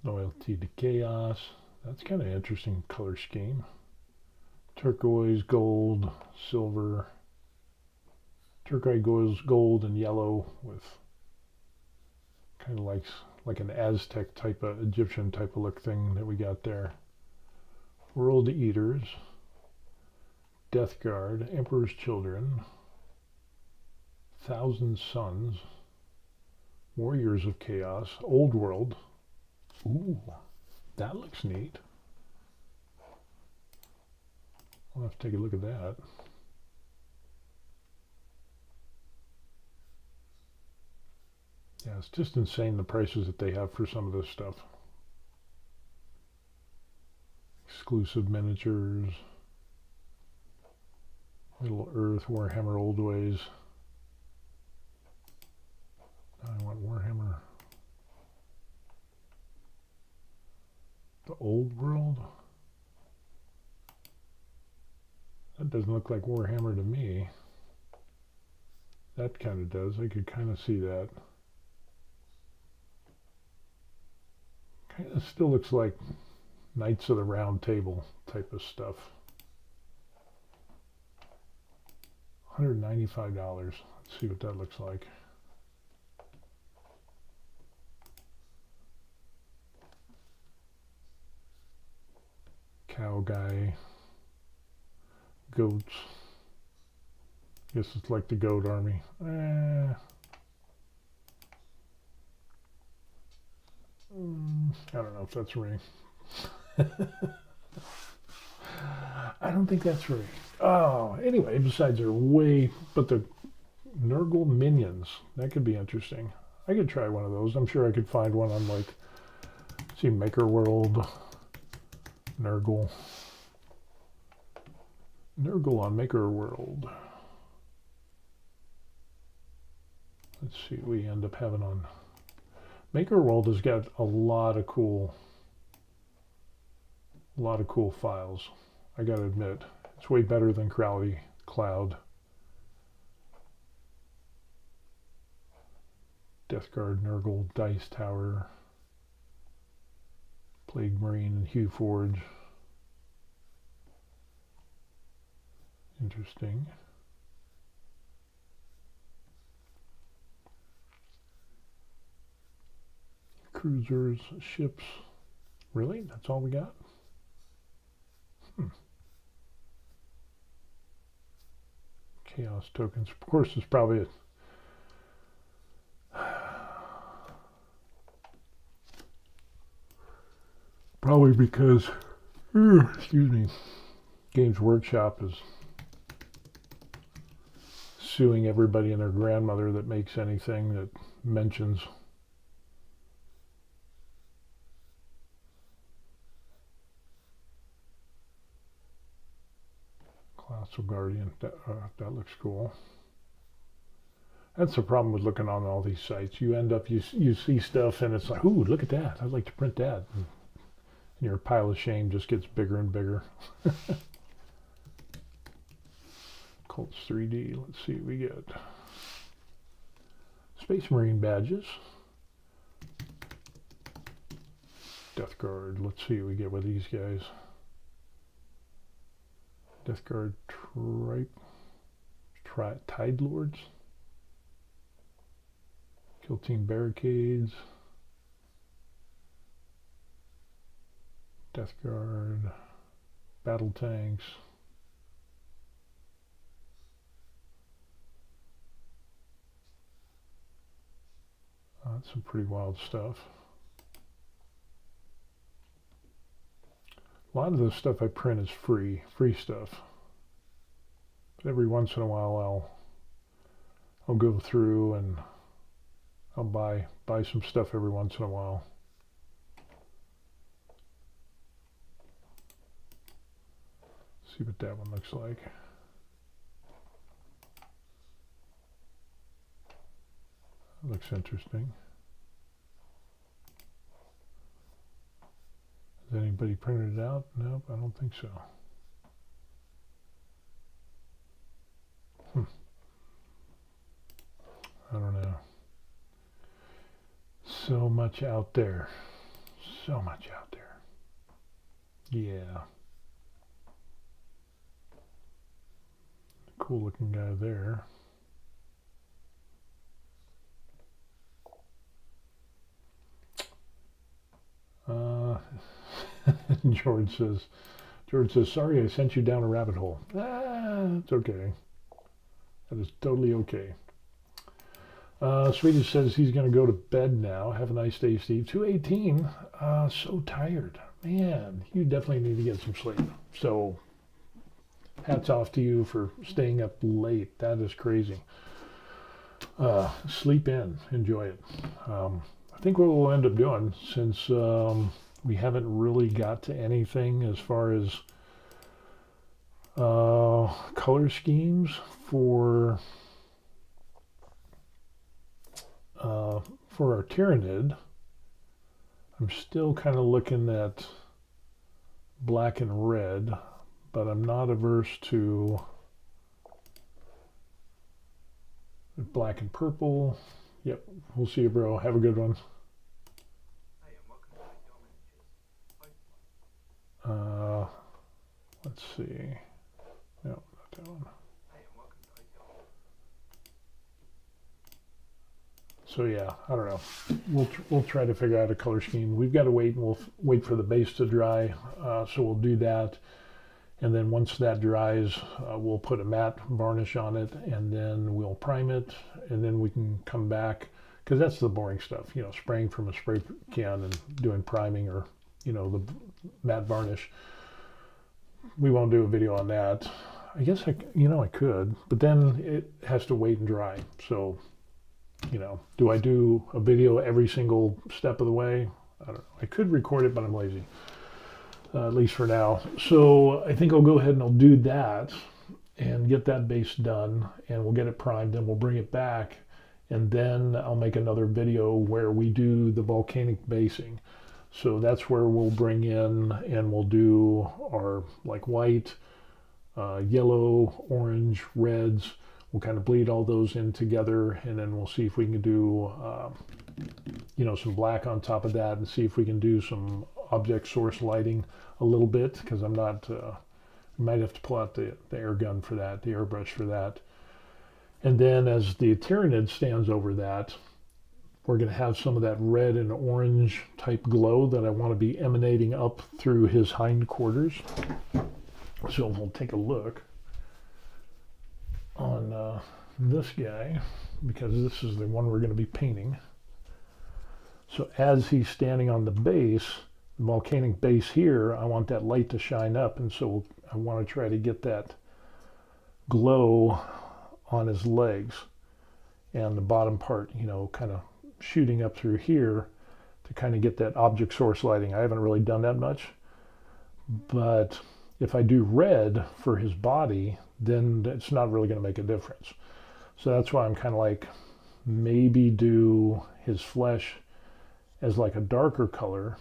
Loyalty to Chaos. That's kind of interesting color scheme. Turquoise, gold, silver. Turquoise, gold, and yellow with kind of like an Aztec type of Egyptian type of look thing that we got there. World Eaters, Death Guard, Emperor's Children, Thousand Suns, Warriors of Chaos, Old World. Ooh, that looks neat. I'll have to take a look at that. Yeah, it's just insane the prices that they have for some of this stuff. Exclusive miniatures. Middle Earth, Warhammer Old Ways. I want Warhammer. The Old World? That doesn't look like Warhammer to me. That kind of does. I could kind of see that. Kind of still looks like Knights of the Round Table type of stuff. $195. Let's see what that looks like. Cow guy. Goats. Guess it's like the goat army. I don't know if that's right. I don't think that's right. Oh, anyway, besides they're way, but the Nurgle minions, that could be interesting. I could try one of those. I'm sure I could find one on like, see, Maker World, Nurgle. Nurgle on Maker World. Let's see what we end up having on. Maker World has got a lot of cool files. I gotta admit, it's way better than Creality Cloud. Death Guard, Nurgle, Dice Tower, Plague Marine, and Hue Forge. Interesting. Cruisers, ships. Really? That's all we got? Chaos tokens. Of course, it's probably a probably because, excuse me, Games Workshop is suing everybody and their grandmother that makes anything that mentions Colossal Guardian. That looks cool. That's the problem with looking on all these sites. You end up, you see stuff and it's like, ooh, look at that. I'd like to print that. And your pile of shame just gets bigger and bigger. Colts 3D. Let's see what we get. Space Marine badges. Death Guard. Let's see what we get with these guys. Death Guard Tide Lords. Kill Team Barricades. Death Guard. Battle Tanks. That's some pretty wild stuff. A lot of the stuff I print is free stuff. But every once in a while I'll go through and I'll buy some stuff every once in a while. See what that one looks like. That looks interesting. Has anybody printed it out? Nope, I don't think so. I don't know. So much out there. So much out there. Yeah. Cool looking guy there. George says, sorry I sent you down a rabbit hole. It's okay. That is totally okay. Swedish says he's going to go to bed now. Have a nice day, Steve. 2:18. So tired. Man, you definitely need to get some sleep. So, hats off to you for staying up late. That is crazy. Sleep in. Enjoy it. I think what we'll end up doing, since we haven't really got to anything as far as color schemes for our Tyranid, I'm still kind of looking at black and red, but I'm not averse to Black and purple. Yep, we'll see you, bro. Have a good one. Let's see. No, not that one. So yeah, I don't know. We'll try to figure out a color scheme. We've got to wait, and we'll wait for the base to dry. So we'll do that, and then once that dries, we'll put a matte varnish on it, and then we'll prime it, and then we can come back, because that's the boring stuff, you know, spraying from a spray can and doing priming, or you know, the matte varnish. We won't do a video on that. I guess I could, but then it has to wait and dry. So, you know, do I do a video every single step of the way? I don't know. I could record it, but I'm lazy, at least for now. So I think I'll go ahead and I'll do that and get that base done, and we'll get it primed, and we'll bring it back, and then I'll make another video where we do the volcanic basing. So that's where we'll bring in and we'll do our like white, yellow, orange, reds. We'll kind of bleed all those in together, and then we'll see if we can do, you know, some black on top of that, and see if we can do some object source lighting a little bit, because I'm not, might have to pull out the air gun for that, the airbrush for that. And then as the Tyranid stands over that, we're going to have some of that red and orange type glow that I want to be emanating up through his hindquarters. So we'll take a look on this guy, because this is the one we're going to be painting. So as he's standing on the base, the volcanic base here, I want that light to shine up, and so I want to try to get that glow on his legs and the bottom part, you know, kind of shooting up through here to kind of get that object source lighting. I haven't really done that much, but if I do red for his body, then it's not really going to make a difference. So that's why I'm kind of like, maybe do his flesh as like a darker color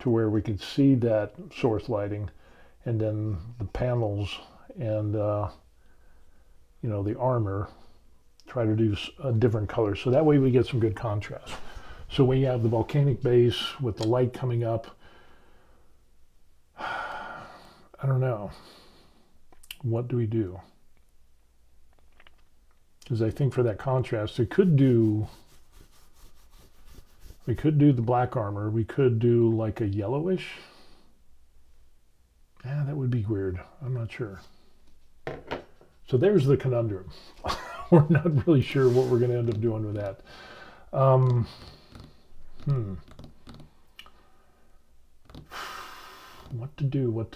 to where we could see that source lighting, and then the panels and you know, the armor, try to do a different color, so that way we get some good contrast. So we have the volcanic base with the light coming up. I don't know. What do we do? Because I think for that contrast, we could do the black armor. We could do like a yellowish. Yeah, that would be weird. I'm not sure. So there's the conundrum. We're not really sure what we're going to end up doing with that. What to do?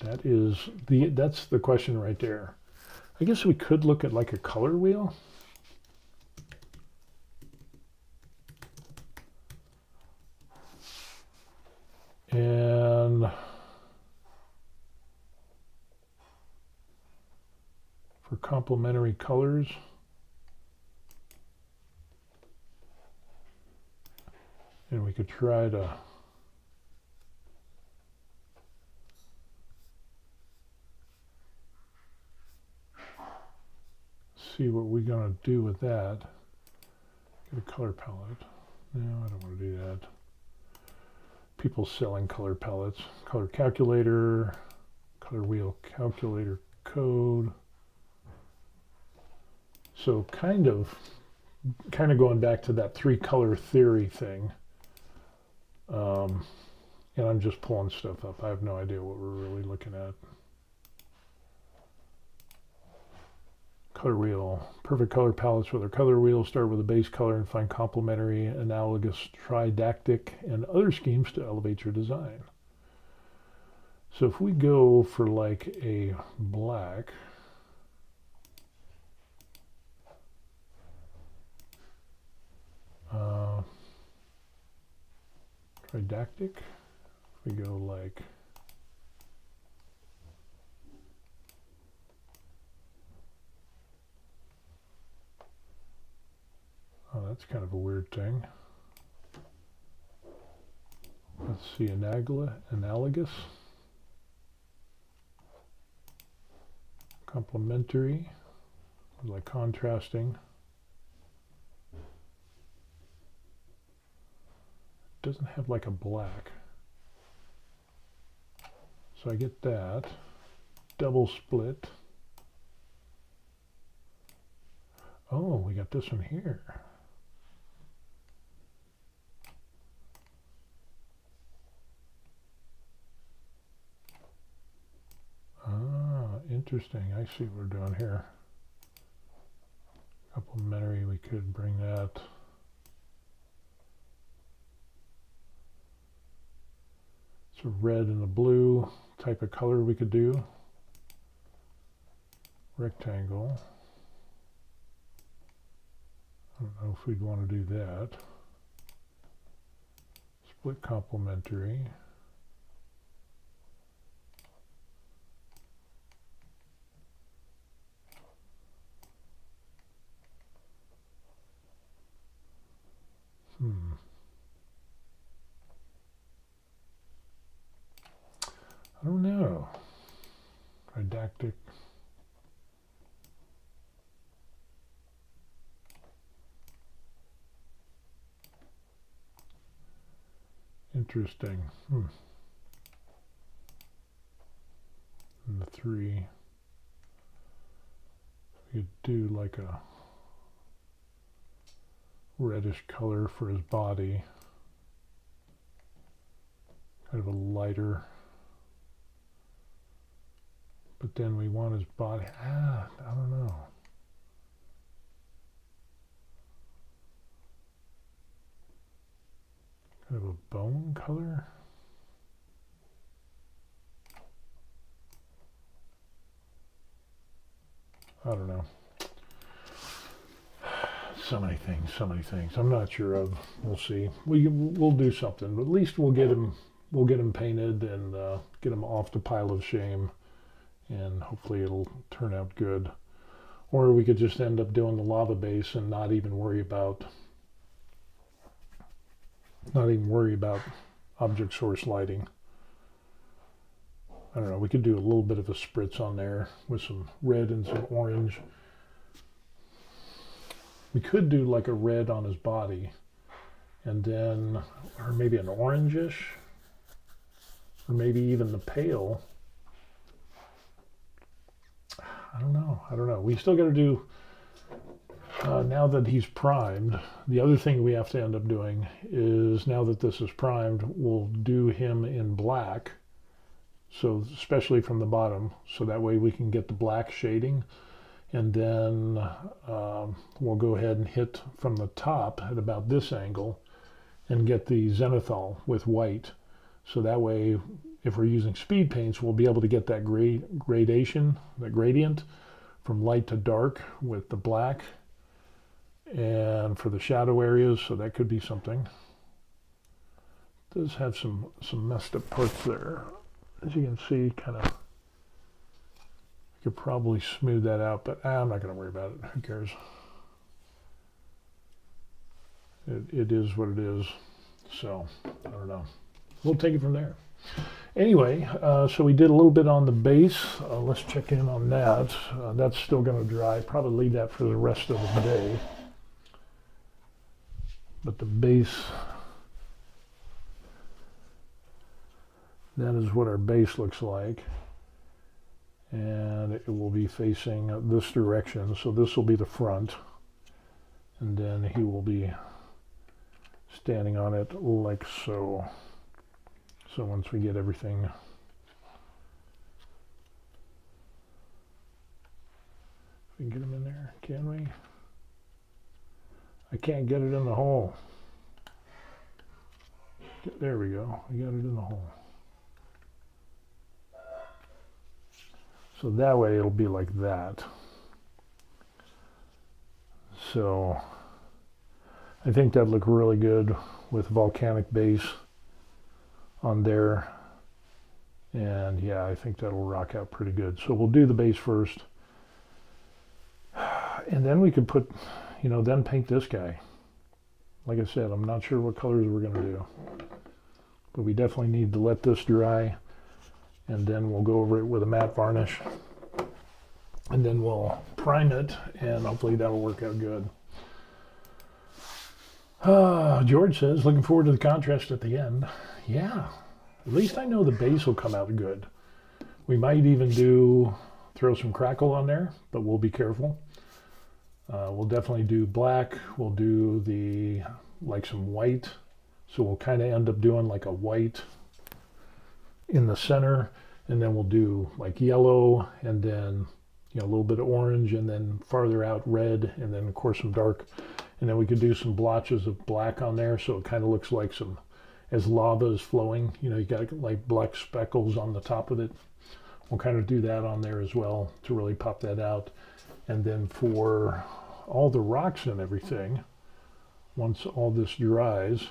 That's the question right there. I guess we could look at like a color wheel. And for complementary colors, and we could try to see what we're going to do with that. Get a color palette. No, I don't want to do that. People selling color palettes. Color calculator, color wheel calculator code. So kind of going back to that 3-color theory thing. And I'm just pulling stuff up. I have no idea what we're really looking at. Color wheel. Perfect color palettes with our color wheel. Start with a base color and find complementary, analogous, tridactic, and other schemes to elevate your design. So if we go for like a black, tridactic, if we go like oh, that's kind of a weird thing. Let's see, analogous, complementary, like contrasting. Doesn't have like a black. So I get that. Double split. Oh, we got this one here. Ah, interesting. I see what we're doing here. Complementary, we could bring that. It's a red and a blue type of color we could do. Rectangle. I don't know if we'd want to do that. Split complementary. I don't know. Didactic. Interesting. And the 3. We could do like a reddish color for his body. Kind of a lighter. But then we want his body. I don't know. Kind of a bone color. I don't know. So many things, so many things. I'm not sure of. We'll see. We'll do something. But at least we'll get him painted and get him off the pile of shame. And hopefully it'll turn out good. Or we could just end up doing the lava base and not even worry about object source lighting. I don't know, we could do a little bit of a spritz on there with some red and some orange. We could do like a red on his body and then, or maybe an orangish, or maybe even the pale. I don't know. We still got to do, now that he's primed, the other thing we have to end up doing is, now that this is primed, we'll do him in black. So especially from the bottom, so that way we can get the black shading. And then we'll go ahead and hit from the top at about this angle and get the zenithal with white. So that way, if we're using speed paints, we'll be able to get that gradation, that gradient from light to dark with the black. And for the shadow areas, so that could be something. It does have some messed up parts there. As you can see, kind of, I could probably smooth that out, but I'm not going to worry about it. Who cares? It is what it is. So, I don't know. We'll take it from there. Anyway, so we did a little bit on the base. Let's check in on that. That's still going to dry. Probably leave that for the rest of the day. But the base, that is what our base looks like. And it will be facing this direction. So this will be the front. And then he will be standing on it like so. So once we get everything we can get him in there, can we? I can't get it in the hole. There we go. I got it in the hole. So that way it'll be like that. So I think that'd look really good with volcanic base on there. And yeah, I think that'll rock out pretty good. So we'll do the base first. And then we could put, then paint this guy. Like I said, I'm not sure what colors we're going to do. But we definitely need to let this dry. And then we'll go over it with a matte varnish and then we'll prime it, and hopefully that'll work out good. George says, looking forward to the contrast at the end. Yeah, at least I know the base will come out good. We might even throw some crackle on there, but we'll be careful. We'll definitely do black. We'll do like some white. So we'll kind of end up doing like a white in the center, and then we'll do like yellow, and then a little bit of orange, and then farther out red, and then of course some dark. And then we could do some blotches of black on there, so it kind of looks like as lava is flowing, you got like black speckles on the top of it. We'll kind of do that on there as well to really pop that out. And then for all the rocks and everything, once all this dries,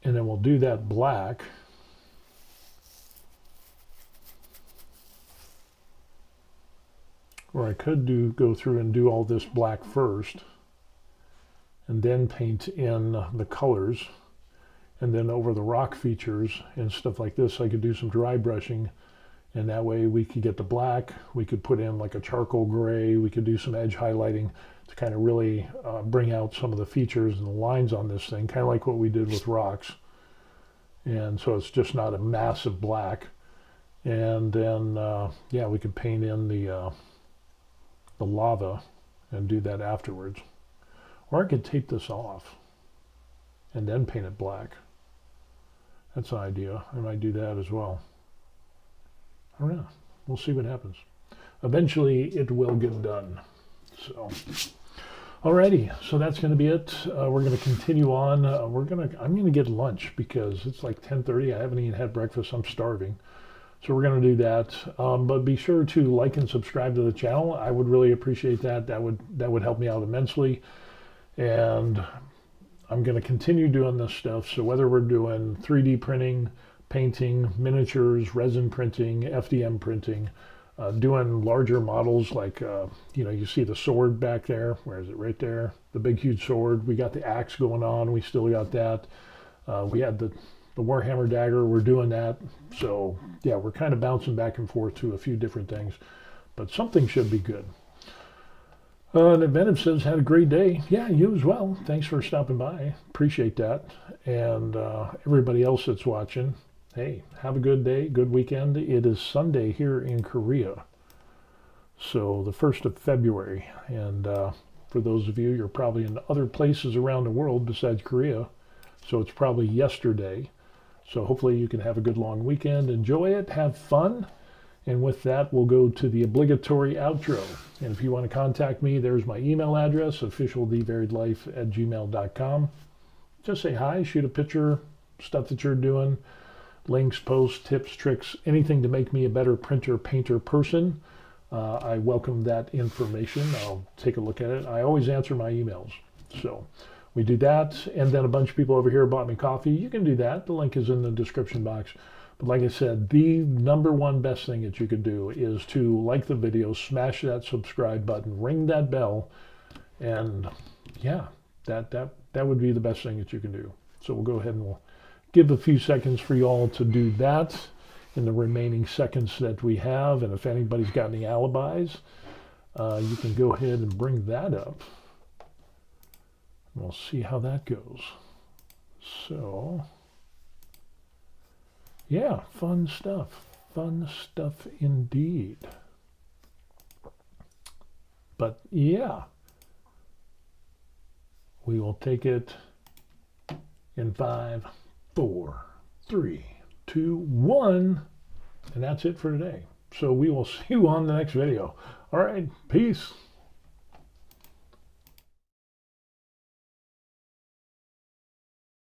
and then we'll do that black. Or I could go through and do all this black first, and then paint in the colors, and then over the rock features and stuff like this, I could do some dry brushing, and that way we could get the black. We could put in like a charcoal gray. We could do some edge highlighting to kind of really bring out some of the features and the lines on this thing, kind of like what we did with rocks. And so it's just not a massive black. And then, yeah, we could paint in the lava and do that afterwards. Or I could tape this off and then paint it black. That's an idea. I might do that as well. I don't know. We'll see what happens. Eventually it will get done. So, alrighty. So that's going to be it. We're going to continue on. I'm going to get lunch because it's like 10:30. I haven't even had breakfast. I'm starving. So we're going to do that, but be sure to like and subscribe to the channel. I would really appreciate that. That would help me out immensely. And I'm going to continue doing this stuff. So whether we're doing 3D printing, painting, miniatures, resin printing, FDM printing, doing larger models like, you see the sword back there. Where is it? Right there. The big, huge sword. We got the axe going on. We still got that. We had the Warhammer dagger, we're doing that. So yeah, we're kind of bouncing back and forth to a few different things, but something should be good. And Inventive says, had a great day. Yeah, you as well. Thanks for stopping by. Appreciate that. And everybody else that's watching, hey, have a good day, good weekend. It is Sunday here in Korea. So the 1st of February. And for those of you, you're probably in other places around the world besides Korea. So it's probably yesterday. So hopefully you can have a good long weekend. Enjoy it. Have fun. And with that, we'll go to the obligatory outro. And if you want to contact me, there's my email address, officialthevariedlife@gmail.com. Just say hi, shoot a picture, stuff that you're doing, links, posts, tips, tricks, anything to make me a better printer, painter person. I welcome that information. I'll take a look at it. I always answer my emails. So we do that, and then a bunch of people over here bought me coffee. You can do that. The link is in the description box. But like I said, the number one best thing that you could do is to like the video, smash that subscribe button, ring that bell, and yeah, that would be the best thing that you can do. So we'll go ahead and we'll give a few seconds for you all to do that in the remaining seconds that we have. And if anybody's got any alibis, you can go ahead and bring that up. We'll see how that goes. So, yeah, fun stuff. Fun stuff indeed. But yeah, we will take it in 5, 4, 3, 2, 1. And that's it for today. So we will see you on the next video. All right, peace.